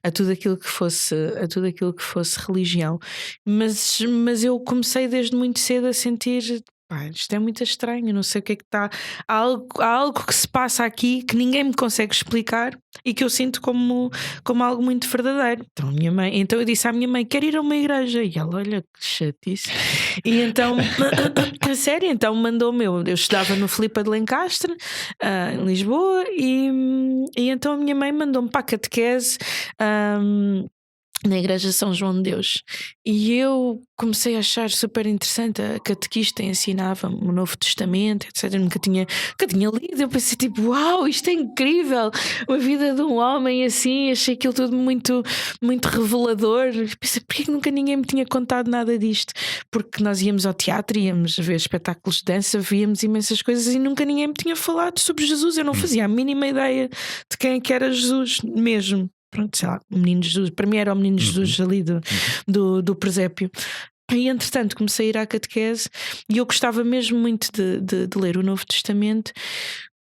a tudo aquilo que fosse religião. Mas eu comecei desde muito cedo a sentir: isto é muito estranho, não sei o que é que está. Há algo que se passa aqui que ninguém me consegue explicar e que eu sinto como algo muito verdadeiro. Então eu disse à minha mãe: quero ir a uma igreja. E ela, olha que chatice. E então, a sério, então mandou-me. Eu estudava no Filipa de Lencastre, em Lisboa, e então a minha mãe mandou-me para a catequese na Igreja São João de Deus. E eu comecei a achar super interessante. A catequista ensinava-me o Novo Testamento, etc. Nunca tinha lido. Eu pensei tipo: uau, isto é incrível, a vida de um homem assim. Achei aquilo tudo muito, muito revelador. Pensei: porquê que nunca ninguém me tinha contado nada disto? Porque nós íamos ao teatro, íamos ver espetáculos de dança, víamos imensas coisas e nunca ninguém me tinha falado sobre Jesus. Eu não fazia a mínima ideia de quem é que era Jesus mesmo. pronto, sei lá, o Menino Jesus. Para mim era o Menino Jesus ali do presépio. E entretanto comecei a ir à catequese e eu gostava mesmo muito de ler o Novo Testamento,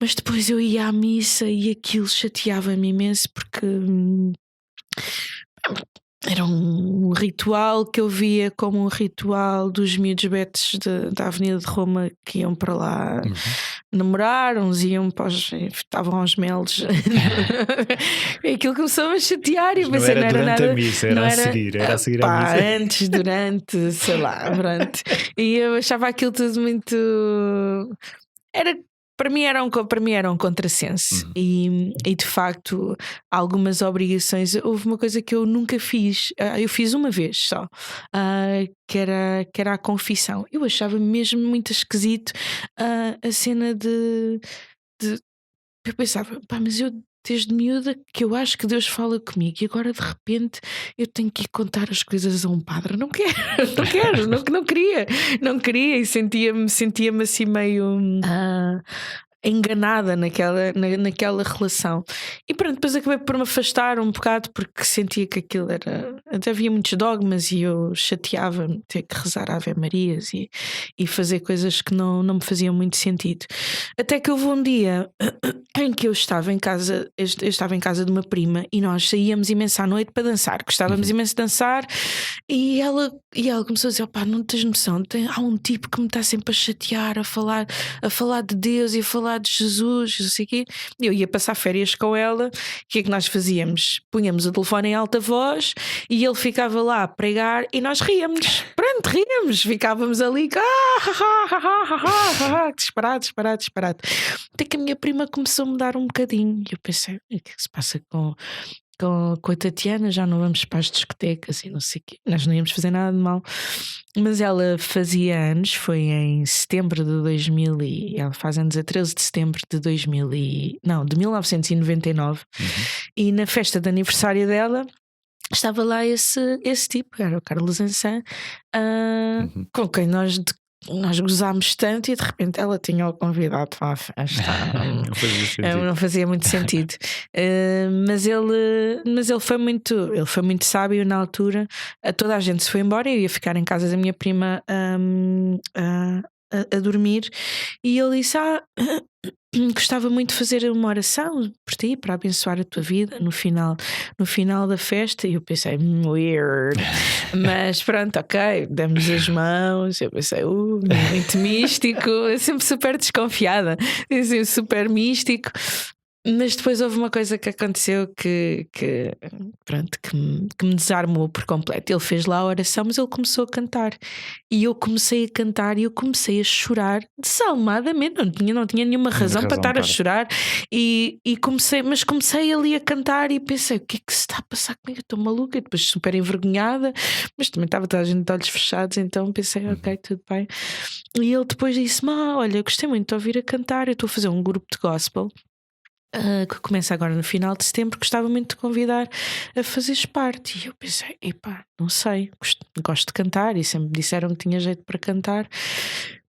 mas depois eu ia à missa e aquilo chateava-me imenso porque era um ritual que eu via como um ritual dos miúdos betos da Avenida de Roma que iam para lá namorar, uns iam para estavam aos melos. Aquilo começou-me a chatear e eu pensei, não era durante nada, a missa, era a seguir, era a seguir a pá, missa. antes, durante, sei lá, pronto. E eu achava aquilo tudo muito. Para mim era um contrassenso e de facto algumas obrigações. Houve uma coisa que eu nunca fiz, eu fiz uma vez só, que era a confissão. Eu achava mesmo muito esquisito a cena de eu pensava, pá, mas eu desde miúda que eu acho que Deus fala comigo e agora de repente eu tenho que ir contar as coisas a um padre. Não quero, não queria e sentia-me assim meio enganada naquela relação. E pronto, depois acabei por me afastar um bocado porque sentia que aquilo era. Até havia muitos dogmas e eu chateava-me ter que rezar Ave Marias e fazer coisas que não me faziam muito sentido. Até que houve um dia em que eu estava em casa de uma prima e nós saíamos imenso à noite para dançar. Gostávamos imenso de dançar e ela começou a dizer: opá, não tens noção, há um tipo que me está sempre a chatear, a falar de Deus e a falar de Jesus, não sei o quê. Eu ia passar férias com ela. O que é que nós fazíamos? Punhamos o telefone em alta voz e ele ficava lá a pregar e nós ríamos. Pronto, ríamos, ficávamos ali disparado. Até que a minha prima começou a mudar um bocadinho e eu pensei: o que é que se passa com a Tatiana? Já não vamos para as discotecas e não sei o quê. Nós não íamos fazer nada de mal. Mas ela fazia anos, foi em setembro de 2000 e ela faz anos a 13 de setembro de 1999 e na festa de aniversário dela estava lá esse tipo, era o Carlos Ançã, com quem nós gozámos tanto e de repente ela tinha o convidado para a festa. Não fazia muito sentido. Mas ele foi muito sábio na altura. Toda a gente se foi embora, eu ia ficar em casa da minha prima a dormir e ele disse: gostava muito de fazer uma oração por ti para abençoar a tua vida no final da festa. E eu pensei, weird, mas pronto, ok, demos as mãos. Eu pensei, muito místico. Eu sempre super desconfiada, assim, super místico. Mas depois houve uma coisa que aconteceu que me desarmou por completo. Ele fez lá a oração, mas ele começou a cantar. E eu comecei a cantar e eu comecei a chorar desalmadamente. Não tinha nenhuma razão para estar a chorar. E comecei ali a cantar e pensei: o que é que se está a passar comigo? Eu estou maluca. E depois super envergonhada, mas também estava toda a gente de olhos fechados. Então pensei: ok, tudo bem. E ele depois disse-me: olha, gostei muito de ouvir a cantar. Eu estou a fazer um grupo de gospel que começa agora no final de setembro, gostava muito de convidar a fazeres parte. E eu pensei: epá, não sei, gosto de cantar e sempre me disseram que tinha jeito para cantar,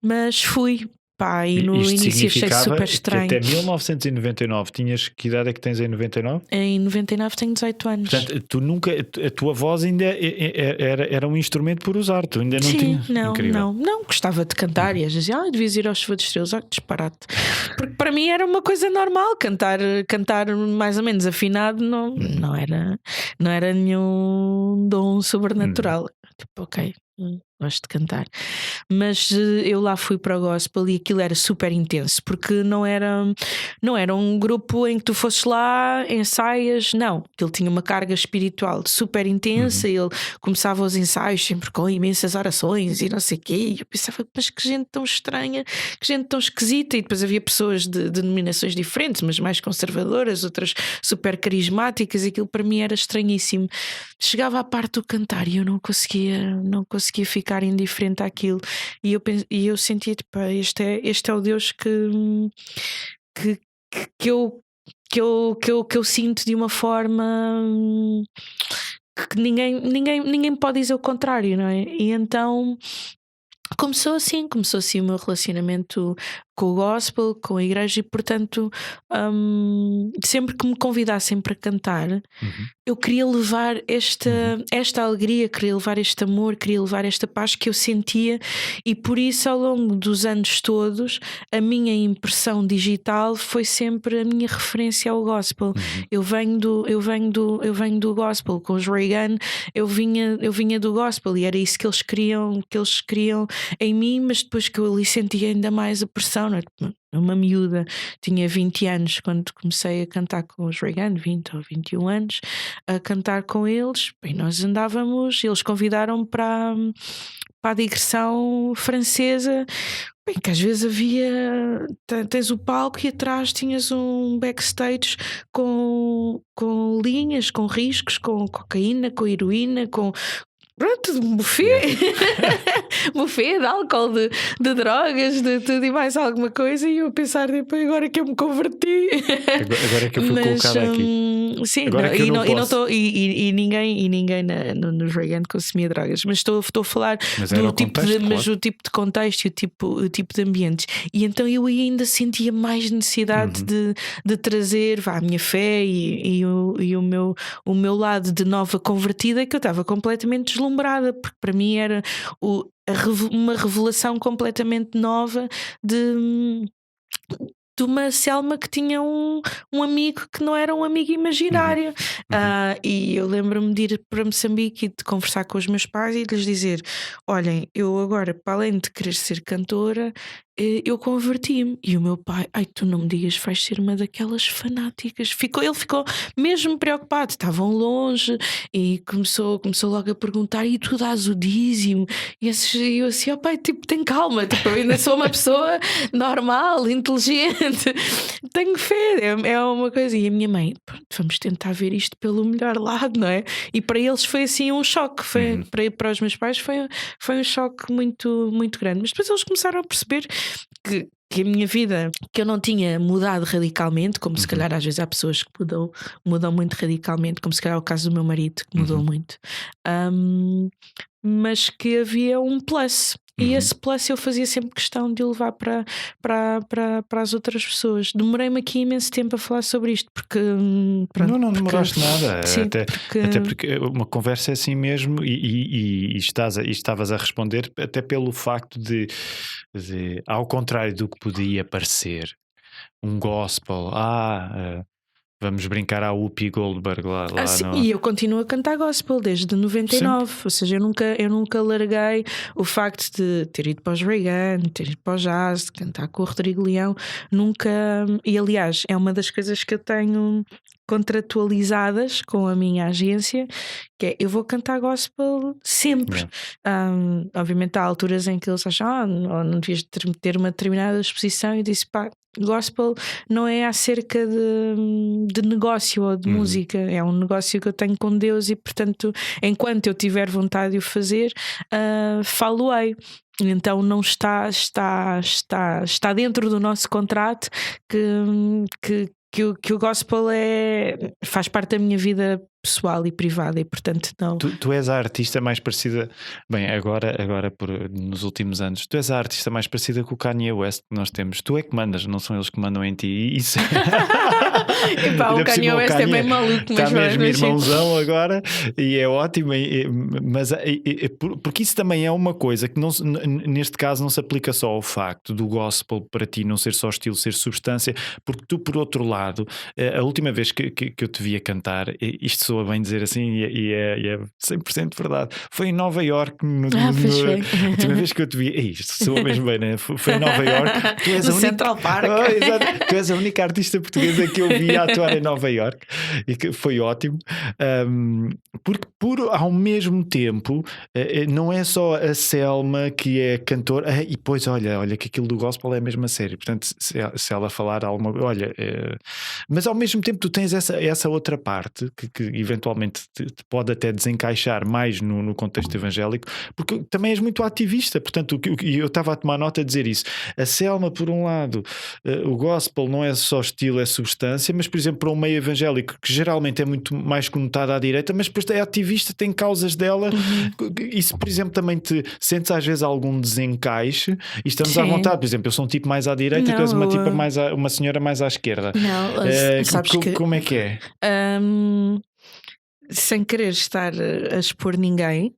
mas fui. Pá, e no início achei super estranho. Até 1999 tinhas, que idade é que tens em 99? Em 99 tenho 18 anos. Portanto, tu nunca, a tua voz ainda era um instrumento por usar, tu ainda não tinhas. Não, gostava de cantar e às vezes devias ir aos Chuva de Estrelas, disparate. Porque para mim era uma coisa normal, cantar mais ou menos afinado não era nenhum dom sobrenatural. Tipo, ok, gosto de cantar. Mas eu lá fui para o gospel e aquilo era super intenso, porque não era um grupo em que tu fosses lá, ensaias, não. Ele tinha uma carga espiritual super intensa. Ele começava os ensaios sempre com imensas orações e não sei o quê. E eu pensava: mas que gente tão estranha, que gente tão esquisita. E depois havia pessoas de denominações diferentes, mas mais conservadoras, outras super carismáticas. Aquilo para mim era estranhíssimo. Chegava à parte do cantar e eu não conseguia ficar indiferente àquilo. E eu sentia: tipo, este é o Deus que eu sinto de uma forma que ninguém pode dizer o contrário, não é? E então começou assim o meu relacionamento o gospel, com a igreja, e portanto sempre que me convidassem para cantar, eu queria levar esta alegria, queria levar este amor, queria levar esta paz que eu sentia, e por isso ao longo dos anos todos a minha impressão digital foi sempre a minha referência ao gospel. Eu venho do gospel. Com os Reagan eu vinha do gospel, e era isso que eles queriam em mim, mas depois que eu ali sentia ainda mais a pressão, não é? Uma miúda, tinha 20 anos quando comecei a cantar com os Reagan, 20 ou 21 anos, a cantar com eles. Bem, nós andávamos, eles convidaram-me para a digressão francesa. Bem, que às vezes tens o palco e atrás tinhas um backstage com linhas, com riscos, com cocaína, com heroína, com pronto, um buffet. Buffet de álcool, de drogas, de tudo e mais alguma coisa. E eu a pensar, depois, agora que eu me converti, agora que eu fui colocado aqui. Sim, agora não, que eu não não estou, e ninguém nos Reagan consumia drogas, mas estou a falar do tipo mas o tipo de contexto e o tipo de ambientes. E então eu ainda sentia mais necessidade de trazer a minha fé e o meu lado de nova convertida, que eu estava completamente deslumbrada, porque para mim era uma revelação completamente nova de uma Selma que tinha um amigo que não era um amigo imaginário. E eu lembro-me de ir para Moçambique e de conversar com os meus pais e de lhes dizer: olhem, eu agora, para além de querer ser cantora, eu converti-me. E o meu pai: ai, tu não me digas, vais ser uma daquelas fanáticas. Ele ficou mesmo preocupado. Estavam longe e começou logo a perguntar: e tu dás o dízimo? E eu assim: ó pai, tipo, tem calma, tipo, eu ainda sou uma pessoa normal, inteligente, tenho fé, é uma coisa. E a minha mãe: vamos tentar ver isto pelo melhor lado, não é? E para eles foi assim um choque. Para os meus pais foi um choque muito, muito grande. Mas depois eles começaram a perceber que a minha vida, que eu não tinha mudado radicalmente, como se calhar às vezes há pessoas que mudam muito radicalmente, como se calhar é o caso do meu marido, que mudou muito, mas que havia um plus. E esse plus eu fazia sempre questão de o levar para as outras pessoas. Demorei-me aqui imenso tempo a falar sobre isto, porque pronto, não demoraste nada. Sim, até porque uma conversa é assim mesmo, e estavas a responder até pelo facto de ao contrário do que podia parecer, um gospel, vamos brincar à Whoopi Goldberg lá sim, e eu continuo a cantar gospel desde 99. Sim. Ou seja, eu nunca larguei o facto de ter ido para os Reagan, ter ido para o jazz, de cantar com o Rodrigo Leão. Nunca. E aliás, é uma das coisas que eu tenho contratualizadas com a minha agência, que é: eu vou cantar gospel sempre. Obviamente há alturas em que eles acham: não devias ter uma determinada exposição, e eu disse: gospel não é acerca de negócio ou de música, é um negócio que eu tenho com Deus, e portanto, enquanto eu tiver vontade de o fazer, falo-ei. Então não está dentro do nosso contrato que o gospel faz parte da minha vida pessoal e privada, e portanto não. Tu és a artista mais parecida, bem, agora nos últimos anos, tu és a artista mais parecida com o Kanye West que nós temos. Tu é que mandas, não são eles que mandam em ti. E isso Epá, o Kanye West é bem maluco, mas está mesmo irmãozão agora, e é ótimo, mas porque isso também é uma coisa que neste caso não se aplica só ao facto do gospel para ti não ser só estilo, ser substância, porque tu, por outro lado, a última vez que eu te vi a cantar, isto soa bem dizer assim, e é 100% verdade, foi em Nova Iorque. A última vez que eu te vi, isto soa mesmo bem, né? Foi em Nova Iorque. Tu és no Central Park. Exato. Tu és a única artista portuguesa que eu vi a atuar em Nova Iorque, e que foi ótimo, porque ao mesmo tempo não é só a Selma que é cantora, e depois olha que aquilo do gospel é mesmo a sério, portanto se ela falar alguma, olha, mas ao mesmo tempo tu tens essa outra parte que eventualmente te pode até desencaixar mais no contexto evangélico, porque também és muito ativista. Portanto, eu estava a tomar nota a dizer isso. A Selma, por um lado, o gospel não é só estilo, é substância, mas, por exemplo, para um meio evangélico que geralmente é muito mais conotado à direita, mas depois é ativista, tem causas dela. Isso, por exemplo, também te sentes às vezes algum desencaixe e estamos à vontade. Por exemplo, eu sou um tipo mais à direita e tu és uma senhora mais à esquerda. Não, sabes como é que é? Sem querer estar a expor ninguém.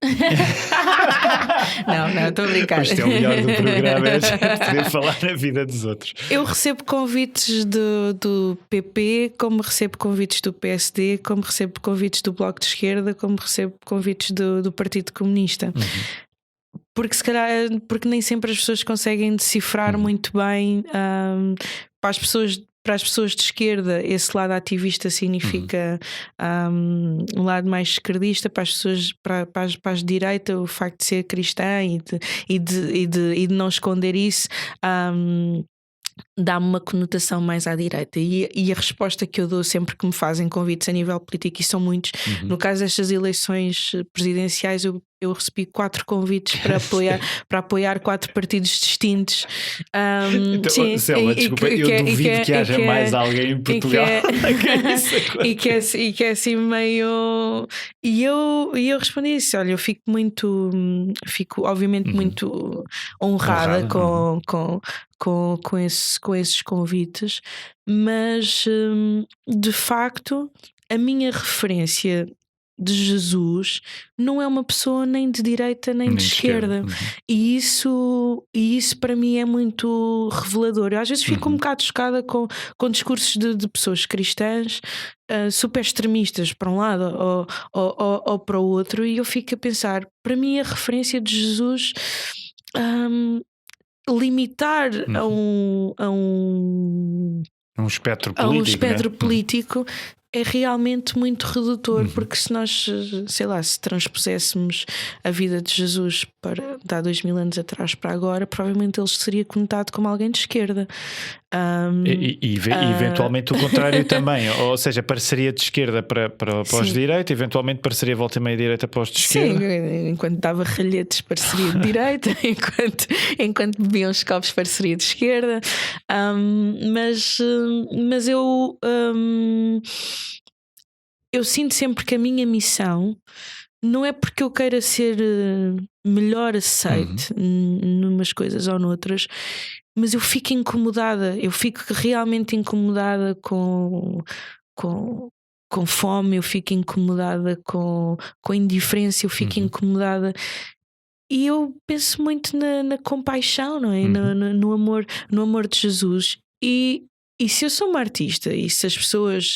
Não, estou a brincar. Isto é o melhor do programa, é poder falar na vida dos outros. Eu recebo convites do PP, como recebo convites do PSD, como recebo convites do Bloco de Esquerda, como recebo convites do Partido Comunista. Porque se calhar, porque nem sempre as pessoas conseguem decifrar muito bem. Para as pessoas de esquerda, esse lado ativista significa um lado mais esquerdista. Para as pessoas, para as de direita, o facto de ser cristã e de não esconder isso dá-me uma conotação mais à direita. E a resposta que eu dou sempre que me fazem convites a nível político, e são muitos, no caso destas eleições presidenciais, eu recebi 4 convites para apoiar 4 partidos distintos. Então, sim, Selma, desculpa, eu duvido que haja mais alguém em Portugal e que é assim meio. E eu respondi isso: olha, eu fico obviamente muito honrada com esses convites, mas de facto a minha referência de Jesus não é uma pessoa nem de direita nem de esquerda. E isso para mim é muito revelador. Eu às vezes fico um bocado chocada com discursos de pessoas cristãs super extremistas para um lado ou para o outro, e eu fico a pensar, para mim a referência de Jesus limitar a um espectro político é realmente muito redutor, porque se nós, sei lá, se transpuséssemos a vida de Jesus para de há 2000 anos atrás para agora, provavelmente ele seria conotado como alguém de esquerda. E eventualmente o contrário também, ou seja, pareceria de esquerda para os de direita, eventualmente pareceria volta e meia direita para os de esquerda. Sim, enquanto dava ralhetes pareceria de direita, enquanto bebiam os copos pareceria de esquerda. Mas eu sinto sempre que a minha missão não é porque eu queira ser melhor aceite numas coisas ou noutras, mas eu fico incomodada, eu fico realmente incomodada com fome, eu fico incomodada com indiferença, eu fico incomodada. E eu penso muito na compaixão, não é? No amor de Jesus. E se eu sou uma artista e se as pessoas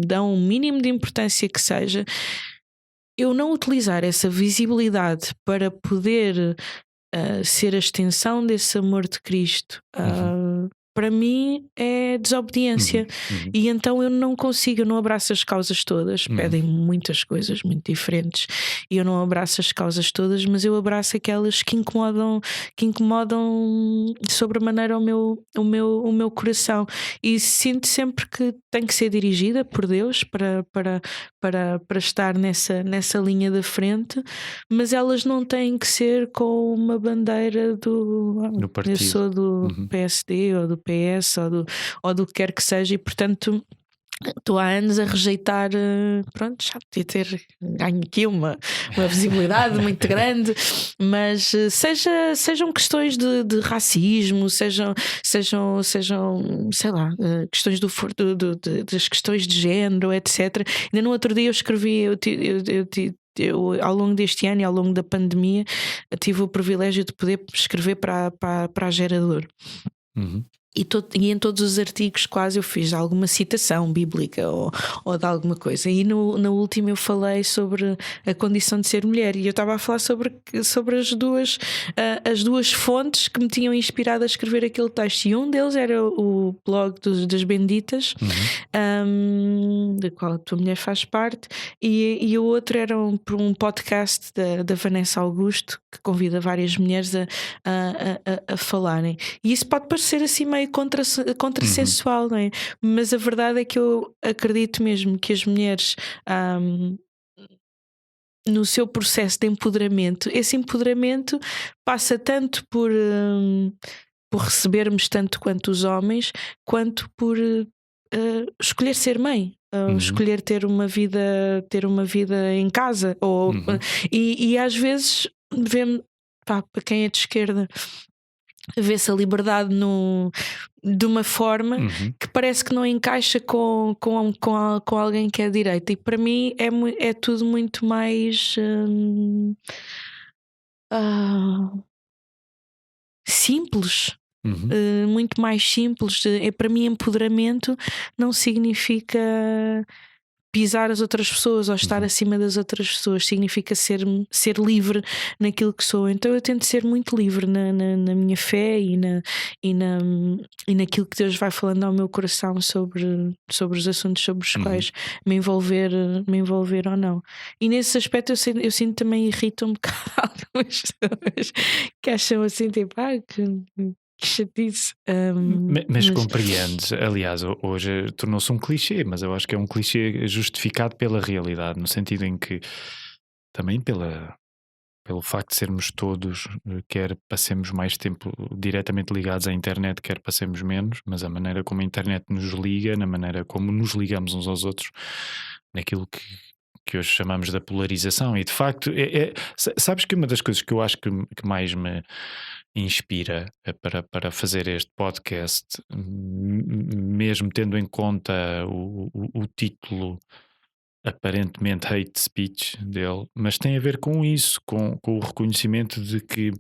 dão o mínimo de importância que seja, eu não utilizar essa visibilidade para poder ser a extensão desse amor de Cristo, para mim é desobediência. E então eu não consigo, eu não abraço as causas todas. Pedem muitas coisas muito diferentes e eu não abraço as causas todas, mas eu abraço aquelas que incomodam sobremaneira o meu coração, e sinto sempre que tenho que ser dirigida por Deus para estar nessa linha da frente, mas elas não têm que ser com uma bandeira do partido. Eu sou do PSD ou do PS ou do que quer que seja, e portanto estou há anos a rejeitar. Pronto, já podia ter ganho aqui uma visibilidade muito grande, mas sejam questões de racismo, sejam sei lá, questões das questões de género, etc. Ainda no outro dia eu escrevi, eu, ao longo deste ano e ao longo da pandemia, tive o privilégio de poder escrever para a Gerador. E em todos os artigos quase eu fiz alguma citação bíblica ou de alguma coisa. E na última eu falei sobre a condição de ser mulher, e eu estava a falar sobre as duas fontes que me tinham inspirado a escrever aquele texto. E um deles era o blog das Benditas, da qual a tua mulher faz parte, e o outro era um podcast da Vanessa Augusto, que convida várias mulheres a falarem. E isso pode parecer assim meio meio contrassensual, não é? Mas a verdade é que eu acredito mesmo que as mulheres, no seu processo de empoderamento, esse empoderamento passa tanto por recebermos tanto quanto os homens, quanto por escolher ser mãe. Escolher ter uma vida em casa e às vezes vemos, para quem é de esquerda, vê-se a liberdade de uma forma que parece que não encaixa com alguém que é de direita, e para mim é tudo muito mais simples. Muito mais simples. Para mim, empoderamento não significa pisar as outras pessoas ou estar acima das outras pessoas, significa ser livre naquilo que sou. Então eu tento ser muito livre na minha fé e naquilo que Deus vai falando ao meu coração sobre os assuntos sobre os quais me envolver ou não. E nesse aspecto eu sinto também, irrita um bocado algumas pessoas que acham assim, tipo, que chatice. Mas compreendes, aliás, hoje tornou-se um clichê, mas eu acho que é um clichê justificado pela realidade, no sentido em que também pelo facto de sermos todos, quer passemos mais tempo diretamente ligados à internet, quer passemos menos, mas a maneira como a internet nos liga, na maneira como nos ligamos uns aos outros, naquilo que hoje chamamos da polarização. E de facto, sabes que uma das coisas que eu acho que mais me inspira para fazer este podcast, mesmo tendo em conta o título aparentemente hate speech dele, mas tem a ver com isso, com o reconhecimento de que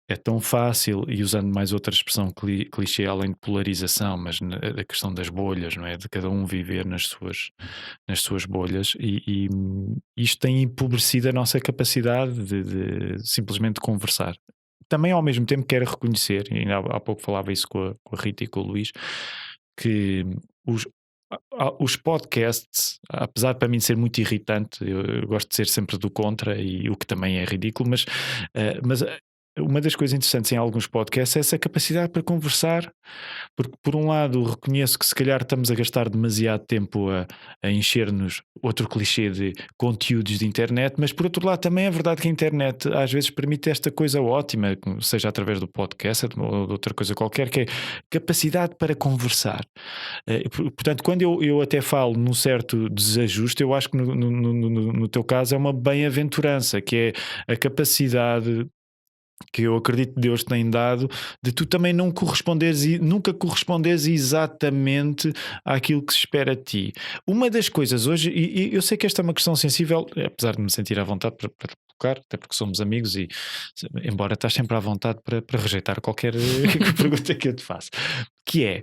é tão fácil, e usando mais outra expressão clichê além de polarização, mas a questão das bolhas, não é? De cada um viver nas suas bolhas, e isto tem empobrecido a nossa capacidade de simplesmente conversar. Também ao mesmo tempo quero reconhecer, e ainda há pouco falava isso com a Rita e com o Luís, que os podcasts, apesar de para mim ser muito irritante, eu gosto de ser sempre do contra, e o que também é ridículo, mas uma das coisas interessantes em alguns podcasts é essa capacidade para conversar, porque por um lado reconheço que se calhar estamos a gastar demasiado tempo a encher-nos, outro clichê, de conteúdos de internet, mas por outro lado também é verdade que a internet às vezes permite esta coisa ótima, seja através do podcast ou de outra coisa qualquer, que é capacidade para conversar. Portanto, quando eu até falo num certo desajuste, eu acho que no teu caso é uma bem-aventurança, que é a capacidade que eu acredito que Deus tem dado, de tu também nunca corresponderes exatamente àquilo que se espera de ti. Uma das coisas hoje, e eu sei que esta é uma questão sensível, apesar de me sentir à vontade para tocar, até porque somos amigos, e embora estás sempre à vontade para rejeitar qualquer pergunta que eu te faço, que é,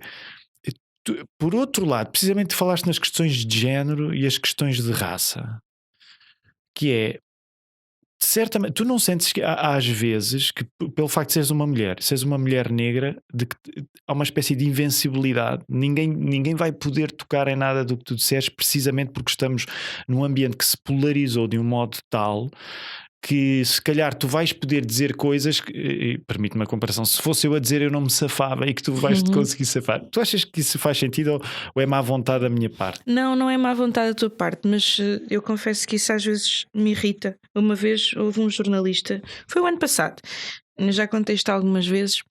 por outro lado, precisamente falaste nas questões de género e as questões de raça, que é, certamente, tu não sentes que às vezes que pelo facto de seres uma mulher negra, de que há uma espécie de invencibilidade, ninguém vai poder tocar em nada do que tu disseres, precisamente porque estamos num ambiente que se polarizou de um modo tal que se calhar tu vais poder dizer coisas que, permite-me a comparação, se fosse eu a dizer eu não me safava, e que tu vais te conseguir safar. Tu achas que isso faz sentido, ou é má vontade da minha parte? Não é má vontade da tua parte, mas eu confesso que isso às vezes me irrita. Uma vez houve um jornalista, foi o ano passado, já contei isto algumas vezes,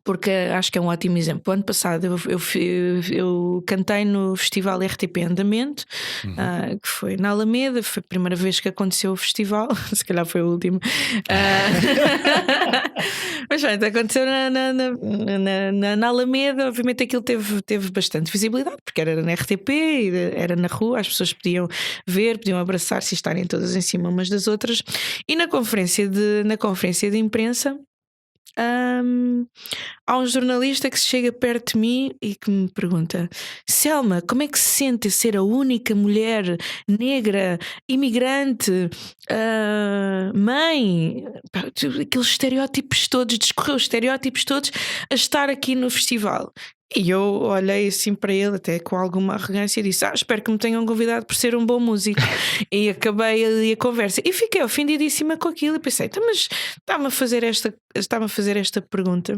porque acho que é um ótimo exemplo. O ano passado eu cantei no festival RTP Andamento, que foi na Alameda. Foi a primeira vez que aconteceu o festival, se calhar foi a última. Mas pronto, aconteceu na Alameda. Obviamente aquilo teve bastante visibilidade, porque era na RTP, era na rua, as pessoas podiam ver, podiam abraçar-se e estarem todas em cima umas das outras. E na conferência de imprensa, há um jornalista que se chega perto de mim e que me pergunta: Selma, como é que se sente ser a única mulher negra, imigrante, mãe? Aqueles estereótipos todos, discorreu os estereótipos todos, a estar aqui no festival. E eu olhei assim para ele, até com alguma arrogância, e disse: espero que me tenham convidado por ser um bom músico. E acabei ali a conversa e fiquei ofendidíssima com aquilo, e pensei: mas está-me a fazer esta pergunta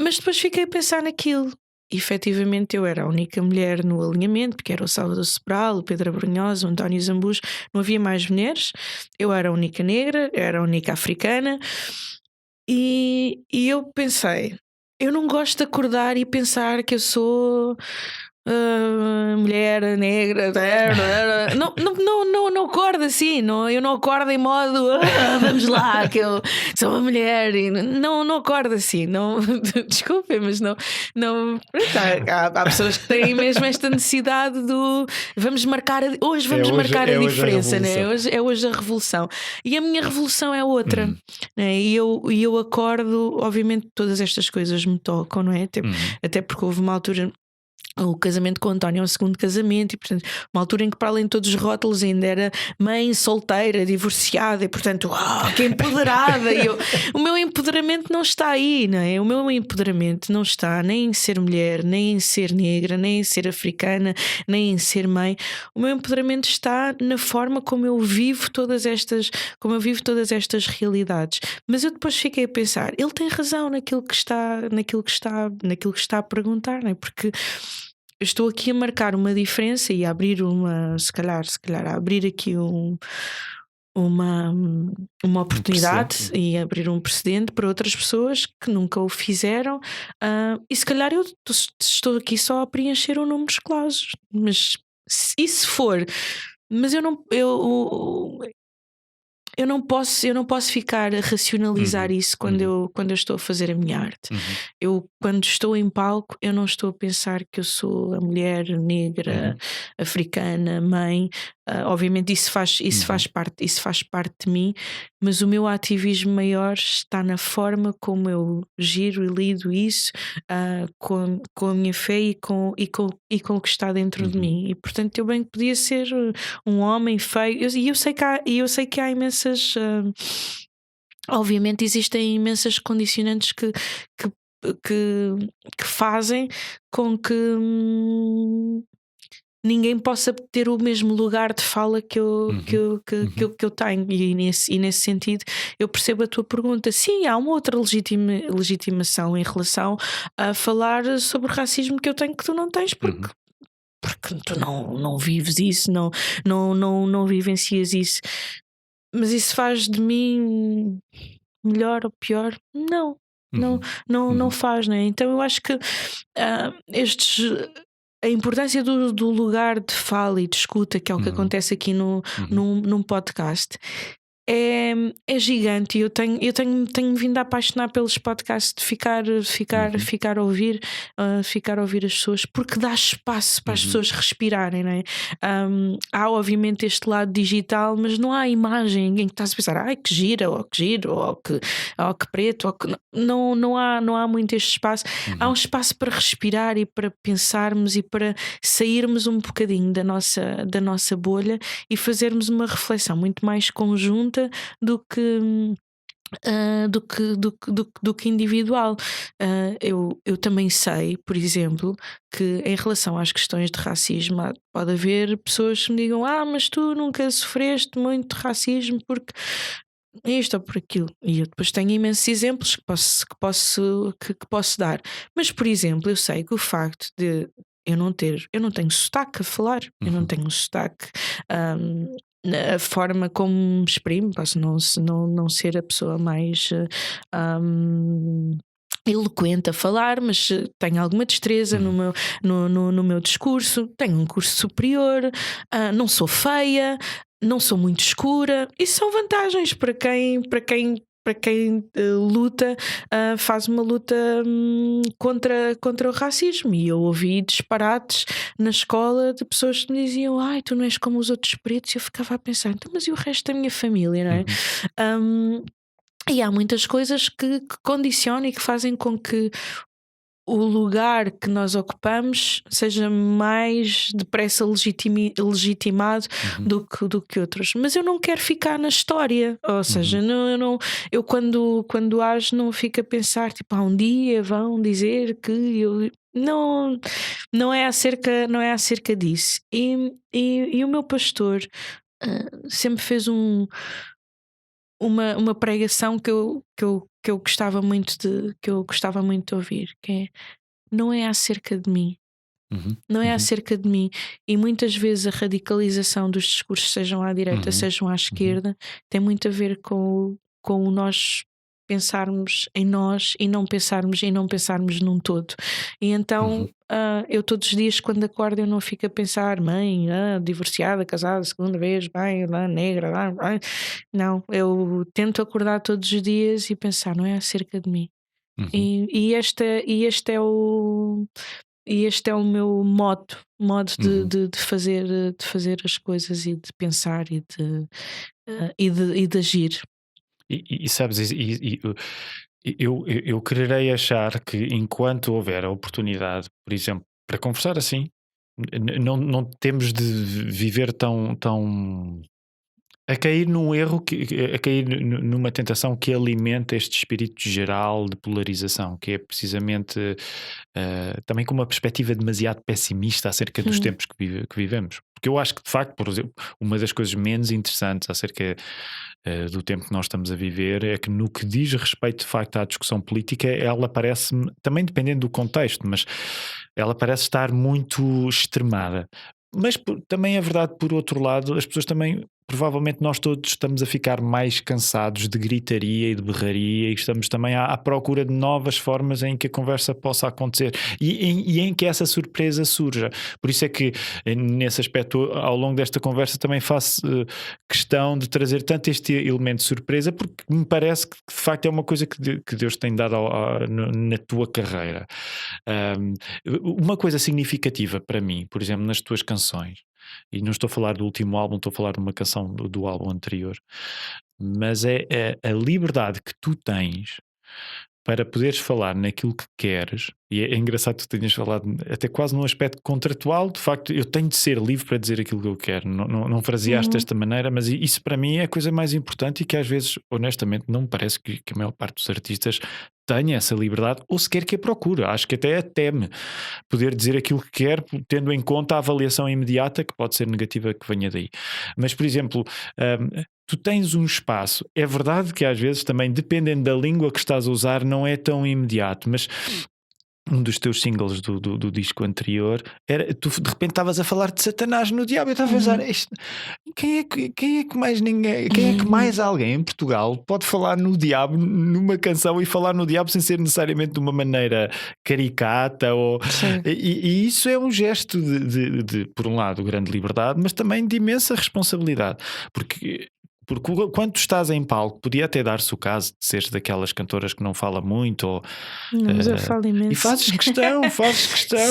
Mas depois fiquei a pensar naquilo. E, efetivamente, eu era a única mulher no alinhamento, porque era o Salvador Sobral, o Pedro Abrunhosa, o António Zambujo, não havia mais mulheres. Eu era a única negra, eu era a única africana. E eu pensei, eu não gosto de acordar e pensar que eu sou mulher negra. Não acordo assim. Eu não acordo em modo vamos lá, que eu sou uma mulher. Não acordo assim. Não, desculpem, mas não. Há pessoas que têm mesmo esta necessidade do vamos marcar hoje vamos marcar a diferença, né? Hoje a revolução. E a minha revolução é outra, né? E eu acordo, obviamente, todas estas coisas me tocam, não é? Até porque houve uma altura. O casamento com o António é um segundo casamento, e portanto, uma altura em que, para além de todos os rótulos, ainda era mãe solteira, divorciada, e portanto, que empoderada. O meu empoderamento não está aí, não é? O meu empoderamento não está nem em ser mulher, nem em ser negra, nem em ser africana, nem em ser mãe. O meu empoderamento está na forma como eu vivo todas estas realidades. Mas eu depois fiquei a pensar, ele tem razão naquilo que está a perguntar, não é? Porque eu estou aqui a marcar uma diferença e a abrir se calhar a abrir aqui uma oportunidade e abrir um precedente para outras pessoas que nunca o fizeram. E se calhar eu estou aqui só a preencher um número de clausos, mas se for, mas eu não posso ficar a racionalizar isso quando eu estou a fazer a minha arte. Eu, quando estou em palco, eu não estou a pensar que eu sou a mulher negra, africana, mãe. Obviamente isso faz parte de mim, mas o meu ativismo maior está na forma como eu giro e lido isso, com a minha fé e com o que está dentro de mim. E portanto eu bem que podia ser um homem feio, e eu sei que há imensas, obviamente existem imensas condicionantes que fazem com que ninguém possa ter o mesmo lugar de fala que eu tenho. E nesse sentido eu percebo a tua pergunta. Sim, há uma outra legitimação em relação a falar sobre racismo que eu tenho que tu não tens, porque tu não vives isso, não vivencias isso. Mas isso faz de mim melhor ou pior? Não faz, né? Então eu acho que a importância do lugar de fala e de escuta, que é o que acontece aqui num podcast, é gigante. Eu tenho vindo a apaixonar pelos podcasts, de ficar a ouvir as pessoas, porque dá espaço para as pessoas respirarem, não é? Há obviamente este lado digital, mas não há imagem em que estás a pensar, ai que gira, ou que giro, ou que preto, ou que... Não há muito este espaço. Há um espaço para respirar e para pensarmos e para sairmos um bocadinho da nossa bolha e fazermos uma reflexão muito mais conjunta do que individual. Eu também sei, por exemplo, que em relação às questões de racismo pode haver pessoas que me digam, mas tu nunca sofreste muito de racismo porque isto ou por aquilo. E eu depois tenho imensos exemplos que posso dar. Mas, por exemplo, eu sei que o facto de eu não tenho sotaque a falar, eu não tenho sotaque, a forma como me exprimo, posso não ser a pessoa mais eloquente a falar, mas tenho alguma destreza no meu discurso, tenho um curso superior, não sou feia, não sou muito escura. Isso são vantagens para quem luta, faz uma luta contra o racismo. E eu ouvi disparates na escola de pessoas que me diziam, ai, tu não és como os outros pretos. E eu ficava a pensar, então, mas e o resto da minha família, não é? E há muitas coisas que condicionam e que fazem com que o lugar que nós ocupamos seja mais depressa legitimado do que outros. Mas eu não quero ficar na história. Ou seja, eu quando ajo não fico a pensar, tipo, um dia vão dizer que eu... Não é acerca disso. E o meu pastor sempre fez uma pregação que eu que eu gostava muito de ouvir, que é: não é acerca de mim. Não é acerca de mim. E muitas vezes a radicalização dos discursos, sejam à direita, sejam à esquerda, tem muito a ver com o nós pensarmos em nós e não pensarmos num todo. E então eu todos os dias, quando acordo, eu não fico a pensar: mãe, divorciada, casada, segunda vez, bem, negra, não. Eu tento acordar todos os dias e pensar: não é acerca de mim. E este é o meu modo de fazer as coisas e de pensar e de agir. E sabes, eu quererei achar que enquanto houver a oportunidade, por exemplo, para conversar assim, não temos de viver tão a cair num erro, a cair numa tentação que alimenta este espírito geral de polarização, que é precisamente também com uma perspectiva demasiado pessimista acerca dos tempos que vivemos. Porque eu acho que, de facto, por exemplo, uma das coisas menos interessantes acerca do tempo que nós estamos a viver é que, no que diz respeito, de facto, à discussão política, ela parece-me, também dependendo do contexto, mas ela parece estar muito extremada. Mas também é verdade, por outro lado, as pessoas também, provavelmente nós todos estamos a ficar mais cansados de gritaria e de berraria, e estamos também à procura de novas formas em que a conversa possa acontecer e em que essa surpresa surja. Por isso é que, nesse aspecto, ao longo desta conversa também faço questão de trazer tanto este elemento de surpresa, porque me parece que de facto é uma coisa que Deus tem dado na tua carreira. Uma coisa significativa para mim, por exemplo, nas tuas canções, e não estou a falar do último álbum, estou a falar de uma canção do álbum anterior, mas é a liberdade que tu tens para poderes falar naquilo que queres. E é engraçado que tu tenhas falado até quase num aspecto contratual. De facto, eu tenho de ser livre para dizer aquilo que eu quero. Não fraseaste desta maneira, mas isso para mim é a coisa mais importante, e que às vezes, honestamente, não me parece que a maior parte dos artistas tenha essa liberdade, ou sequer que a procura. Acho que até teme poder dizer aquilo que quer, tendo em conta a avaliação imediata, que pode ser negativa, que venha daí. Mas, por exemplo, tu tens um espaço. É verdade que às vezes também, dependendo da língua que estás a usar, não é tão imediato, mas um dos teus singles do disco anterior era, tu de repente estavas a falar de Satanás no diabo. Eu estava a pensar, quem é que mais ninguém, quem é que mais alguém em Portugal pode falar no diabo numa canção, e falar no diabo sem ser necessariamente de uma maneira caricata e isso é um gesto de, por um lado, grande liberdade, mas também de imensa responsabilidade, porque quando tu estás em palco, podia até dar-se o caso de seres daquelas cantoras que não fala muito, não, mas eu falo imenso. E fazes questão.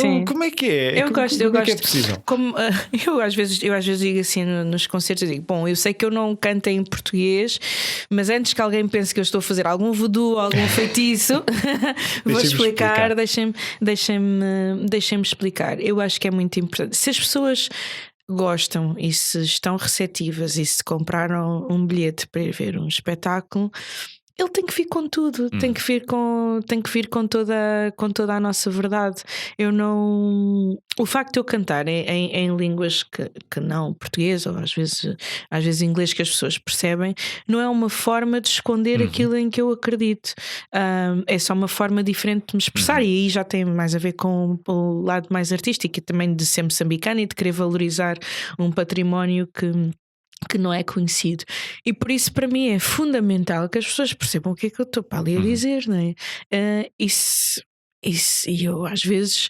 Sim. Como é que é? Eu gosto. Que é possível? Eu às vezes digo assim nos concertos, eu digo: bom, eu sei que eu não canto em português, mas antes que alguém pense que eu estou a fazer algum voodoo, algum feitiço, vou explicar. Deixem-me explicar. Eu acho que é muito importante. Se as pessoas gostam e se estão receptivas e se compraram um bilhete para ir ver um espetáculo, ele tem que vir com tudo, tem que vir com toda a nossa verdade. O facto de eu cantar em línguas que não português, ou às vezes inglês, que as pessoas percebem, não é uma forma de esconder aquilo em que eu acredito. É só uma forma diferente de me expressar, e aí já tem mais a ver com o lado mais artístico, e também de ser moçambicano e de querer valorizar um património que não é conhecido. E por isso, para mim, é fundamental que as pessoas percebam o que é que eu estou para ali a dizer, não é? E eu às vezes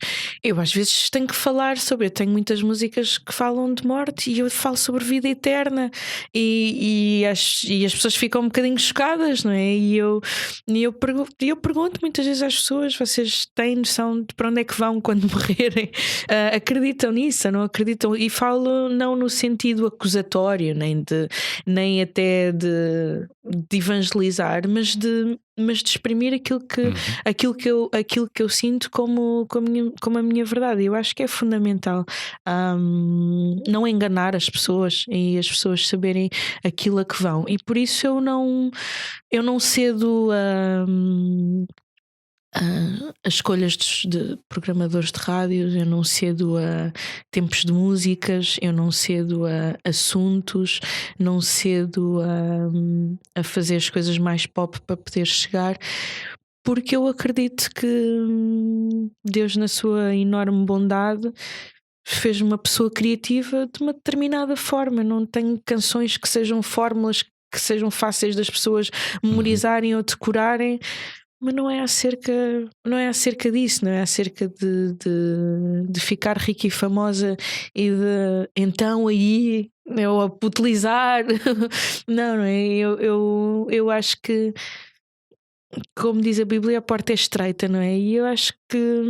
tenho que falar sobre. Eu tenho muitas músicas que falam de morte, e eu falo sobre vida eterna, e as pessoas ficam um bocadinho chocadas, não é? E eu pergunto muitas vezes às pessoas: vocês têm noção de para onde é que vão quando morrerem? Acreditam nisso? Não acreditam? E falo não no sentido acusatório, nem até de evangelizar, mas de exprimir aquilo que eu sinto como a minha verdade. Eu acho que é fundamental não enganar as pessoas, e as pessoas saberem aquilo a que vão. E por isso eu não cedo as escolhas de programadores de rádios, eu não cedo a tempos de músicas, eu não cedo a assuntos, não cedo a fazer as coisas mais pop para poder chegar, porque eu acredito que Deus, na sua enorme bondade, fez uma pessoa criativa de uma determinada forma. Não tenho canções que sejam fórmulas que sejam fáceis das pessoas memorizarem ou decorarem, mas não é acerca disso, não é acerca de ficar rica e famosa e de então aí eu a utilizar. Não é? Eu acho que, como diz a Bíblia, a porta é estreita, não é? E eu acho que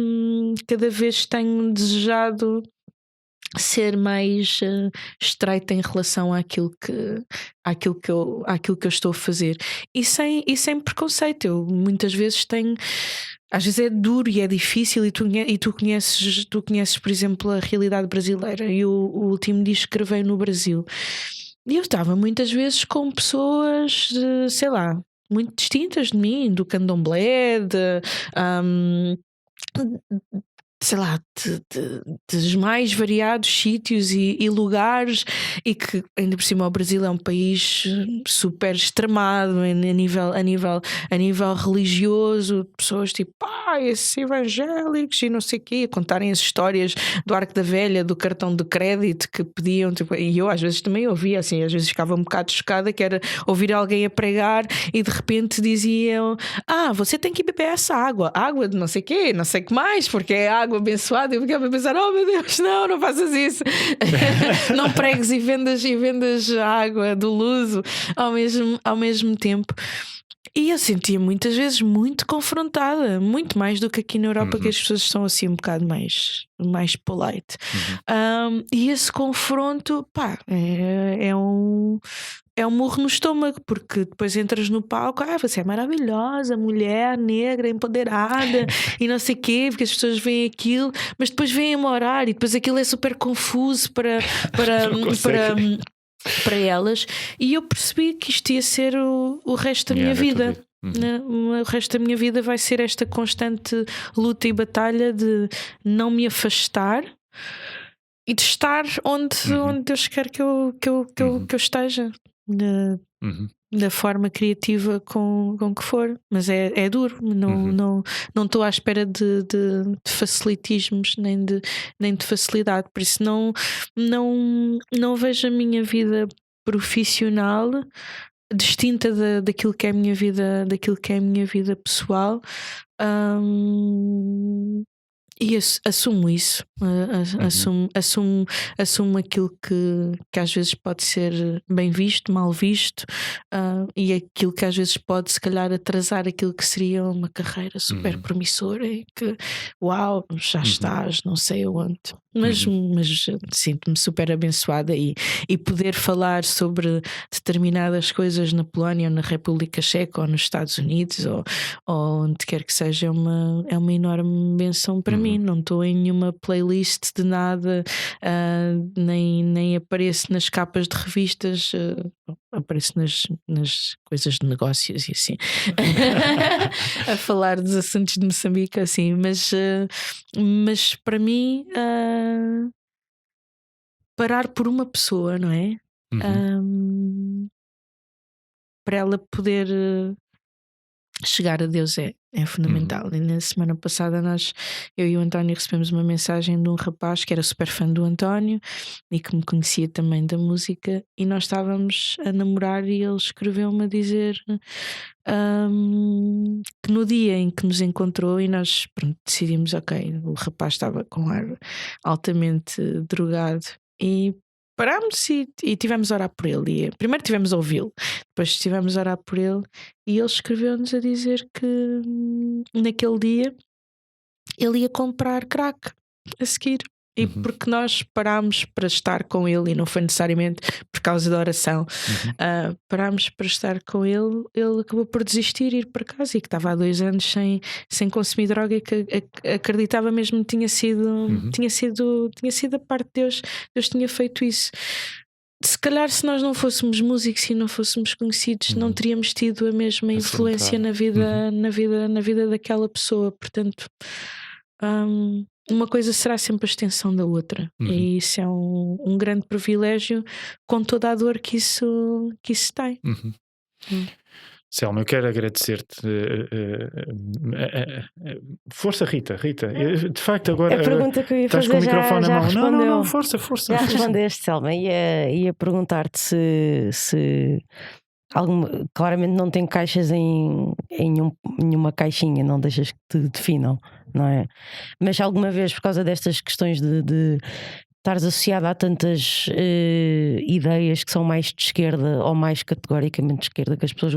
cada vez tenho desejado ser mais estreita em relação àquilo que eu estou a fazer, e sem preconceito. Eu muitas vezes tenho, às vezes é duro e é difícil, e tu conheces, por exemplo, a realidade brasileira e o último disco que gravei no Brasil, e eu estava muitas vezes com pessoas, sei lá, muito distintas de mim, do candomblé, sei lá, dos mais variados sítios e lugares, e que ainda por cima o Brasil é um país super extremado a nível religioso, pessoas tipo esses evangélicos e não sei o quê, a contarem as histórias do Arco da Velha, do cartão de crédito que pediam, tipo, e eu às vezes também ouvia assim, às vezes ficava um bocado chocada, que era ouvir alguém a pregar e de repente diziam: você tem que beber essa água de não sei o quê, não sei o que mais, porque é água abençoada. Eu ficava a pensar: oh meu Deus, não faças isso. Não pregues e vendas a água do luso ao mesmo tempo. E eu sentia muitas vezes muito confrontada, muito mais do que aqui na Europa, que as pessoas são assim um bocado mais polite. E esse confronto, é um murro no estômago, porque depois entras no palco, você é maravilhosa, mulher negra, empoderada e não sei o quê, porque as pessoas veem aquilo, mas depois vêm-me orar e depois aquilo é super confuso para elas, e eu percebi que isto ia ser o resto da minha vida. O resto da minha vida vai ser esta constante luta e batalha de não me afastar e de estar onde Deus quer que eu esteja, da forma criativa com que for. Mas é duro, não estou à espera de facilitismos nem de facilidade. Por isso não vejo a minha vida profissional distinta daquilo que é a minha vida pessoal. E assumo isso, assumo aquilo que às vezes pode ser bem visto, mal visto, e aquilo que às vezes pode se calhar atrasar aquilo que seria uma carreira super promissora, e que já estás não sei aonde, mas sinto-me super abençoada, e poder falar sobre determinadas coisas na Polónia ou na República Checa ou nos Estados Unidos ou onde quer que seja é uma enorme benção para mim. Não estou em nenhuma playlist de nada, nem apareço nas capas de revistas, apareço nas coisas de negócios e assim, a falar dos assuntos de Moçambique, assim, mas para mim, parar por uma pessoa, não é? Para ela poder chegar a Deus é fundamental. E na semana passada eu e o António recebemos uma mensagem de um rapaz que era super fã do António e que me conhecia também da música, e nós estávamos a namorar e ele escreveu-me a dizer que no dia em que nos encontrou, e nós decidimos, o rapaz estava com ar altamente drogado, e parámos e tivemos a orar por ele. E primeiro tivemos a ouvi-lo, depois estivemos a orar por ele, e ele escreveu-nos a dizer que naquele dia ele ia comprar crack a seguir. E porque nós parámos para estar com ele, e não foi necessariamente por causa da oração, parámos para estar com ele, ele acabou por desistir e ir para casa, e que estava há 2 anos sem consumir droga, e que acreditava mesmo que tinha sido a parte de Deus. Deus tinha feito isso. se calhar se nós não fôssemos músicos e não fôssemos conhecidos, não teríamos tido a mesma influência na vida daquela pessoa. Portanto, uma coisa será sempre a extensão da outra. E isso é um grande privilégio, com toda a dor que isso tem. Selma, eu quero agradecer-te. Força, Rita. De facto, agora a pergunta que eu ia estás fazer com o microfone já na mão. respondeu. Não, força. Já respondeste, Selma. Ia perguntar-te se claramente não tem caixas em nenhuma caixinha, não deixas que te definam, não é? Mas alguma vez, por causa destas questões de estares associada a tantas ideias que são mais de esquerda ou mais categoricamente de esquerda, que as pessoas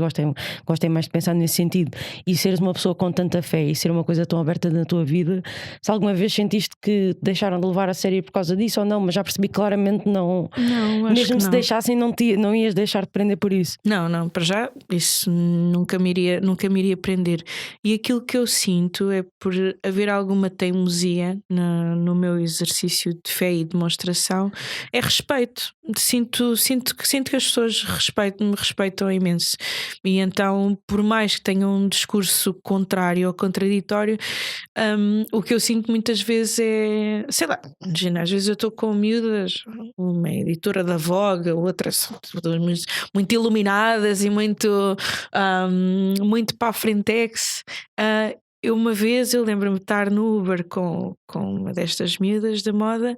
gostem mais de pensar nesse sentido, e seres uma pessoa com tanta fé e ser uma coisa tão aberta na tua vida, se alguma vez sentiste que deixaram de levar a sério por causa disso ou não? Mas já percebi claramente não, acho mesmo que se não. deixassem não ias deixar de prender por isso. Não, para já isso nunca me iria prender. E aquilo que eu sinto é, por haver alguma teimosia no meu exercício de fé e demonstração, é respeito. Sinto que as pessoas me respeitam imenso. E então, por mais que tenham um discurso contrário ou contraditório, o que eu sinto muitas vezes é, sei lá, imagina, às vezes eu estou com miúdas, uma editora da Vogue, outra são todas muito iluminadas e muito para a frentex. Uma vez eu lembro-me de estar no Uber com uma destas miúdas da moda,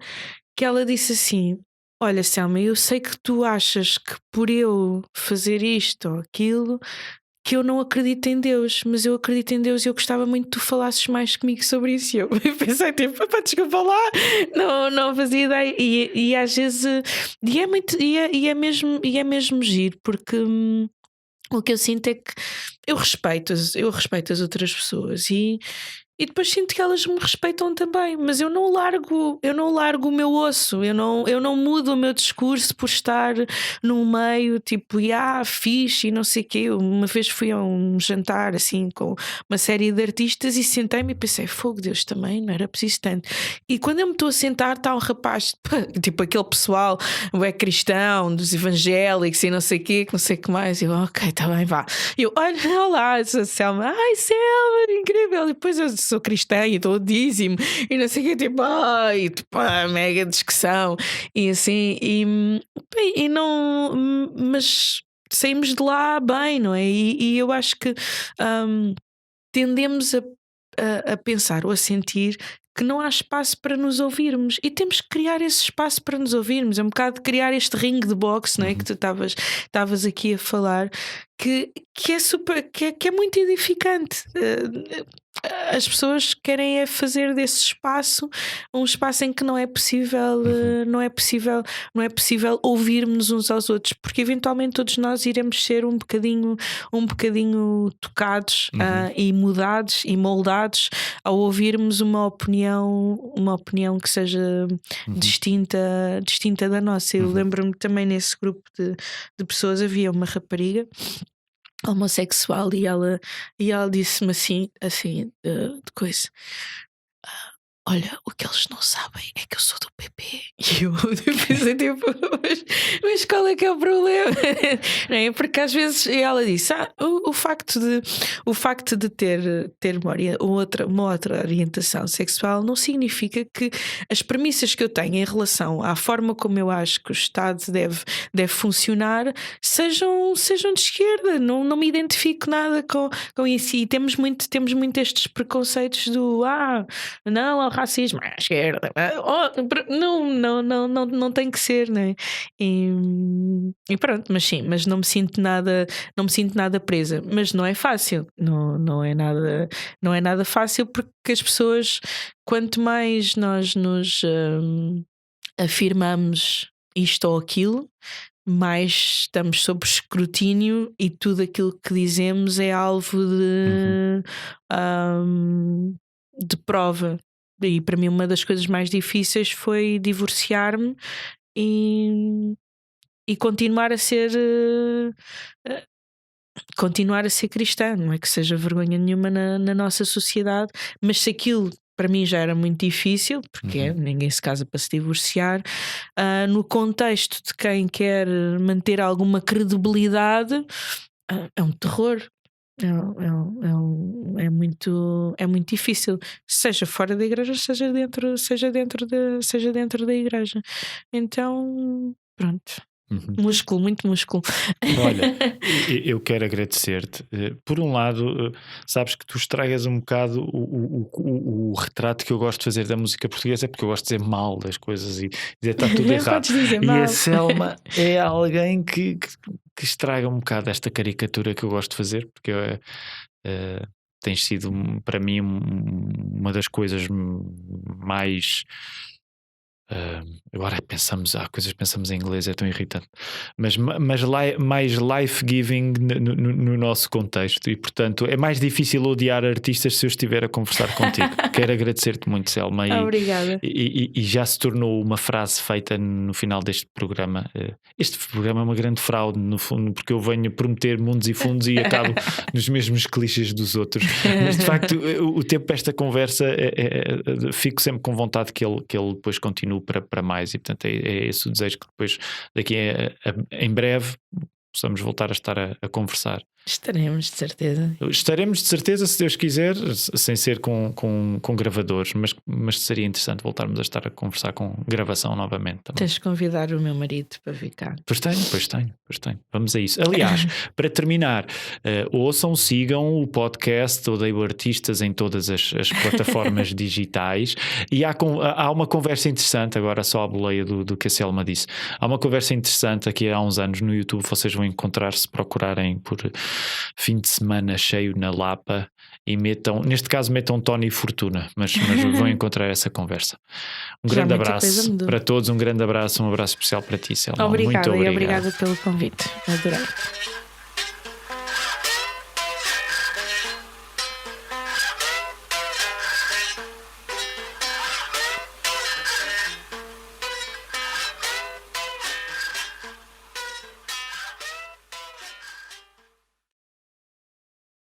que ela disse assim: olha, Selma, eu sei que tu achas que por eu fazer isto ou aquilo que eu não acredito em Deus, mas eu acredito em Deus e eu gostava muito que tu falasses mais comigo sobre isso. E eu pensei tipo, desculpa lá, não fazia ideia. E às vezes é mesmo giro, porque o que eu sinto é que eu respeito as outras pessoas e depois sinto que elas me respeitam também, mas eu não largo o meu osso, eu não mudo o meu discurso por estar num meio tipo, fixe e não sei o quê. Uma vez fui a um jantar assim com uma série de artistas e sentei-me e pensei, fogo, Deus, também não era preciso tanto. E quando eu me estou a sentar, está um rapaz, tipo aquele pessoal é cristão, dos evangélicos e não sei o quê, que não sei o que mais. E eu, ok, está bem, vá. E eu, olá, eu sou a Selma. Ai, Selma, incrível. E depois eu sou cristã e dou o dízimo e não sei o que, tipo, mega discussão e assim, e não, mas saímos de lá bem, não é? E eu acho que tendemos a pensar ou a sentir que não há espaço para nos ouvirmos e temos que criar esse espaço para nos ouvirmos. É um bocado de criar este ringue de boxe, não é? Que tu estavas aqui a falar, que é super, que é muito edificante. As pessoas querem é fazer desse espaço um espaço em que não é possível ouvirmos uns aos outros, porque eventualmente todos nós iremos ser um bocadinho tocados e mudados e moldados ao ouvirmos uma opinião que seja distinta da nossa. Eu lembro-me também nesse grupo de pessoas havia uma rapariga homossexual e ela disse-me assim de coisa: olha, o que eles não sabem é que eu sou do PP. E eu pensei tipo, mas qual é que é o problema? Não é? Porque às vezes ela disse: o facto de ter uma outra orientação sexual não significa que as premissas que eu tenho em relação à forma como eu acho que o Estado deve funcionar sejam de esquerda. Não me identifico nada com isso. E temos muito estes preconceitos do não ao racismo à esquerda, não tem que ser, né? E pronto, mas não me sinto nada presa, mas não é fácil, não é nada fácil, porque as pessoas, quanto mais nós nos afirmamos isto ou aquilo, mais estamos sob escrutínio e tudo aquilo que dizemos é alvo de prova. E para mim uma das coisas mais difíceis foi divorciar-me e continuar a ser cristã. Não é que seja vergonha nenhuma na nossa sociedade, mas se aquilo para mim já era muito difícil, porque ninguém se casa para se divorciar. No contexto de quem quer manter alguma credibilidade, é um terror. É muito difícil, seja fora da igreja, seja dentro da igreja. Então, pronto. Músculo, muito músculo. Olha, eu quero agradecer-te. Por um lado, sabes que tu estragas um bocado o retrato que eu gosto de fazer da música portuguesa, porque eu gosto de dizer mal das coisas e dizer está tudo errado. Podes dizer E mal. a Selma é alguém que estraga um bocado esta caricatura que eu gosto de fazer, porque tens sido para mim uma das coisas mais... agora pensamos em inglês, é tão irritante, mas mais life-giving no nosso contexto, e portanto é mais difícil odiar artistas se eu estiver a conversar contigo. Quero agradecer-te muito, Selma. Obrigada. E já se tornou uma frase feita no final deste programa. Este programa é uma grande fraude, no fundo, porque eu venho prometer mundos e fundos e acabo nos mesmos clichês dos outros, mas de facto o tempo para esta conversa fico sempre com vontade que ele depois continue para mais, e portanto é esse o desejo, que depois daqui em breve possamos voltar a estar a conversar. Estaremos de certeza, se Deus quiser, sem ser com gravadores, mas seria interessante voltarmos a estar a conversar com gravação novamente também. Tens de convidar o meu marido para vir cá. Pois tenho. Vamos a isso. Aliás, para terminar, ouçam, sigam o podcast Odeio Artistas em todas as plataformas digitais, e há uma conversa interessante, agora só a boleia do que a Selma disse. Há uma conversa interessante aqui há uns anos no YouTube, vocês vão encontrar se procurarem por fim de semana cheio na Lapa, e neste caso metam Tony Fortuna, mas vão encontrar essa conversa. Um grande abraço para todos, um grande abraço, um abraço especial para ti, Selma. Obrigada, muito obrigado. E obrigada pelo convite, adorei.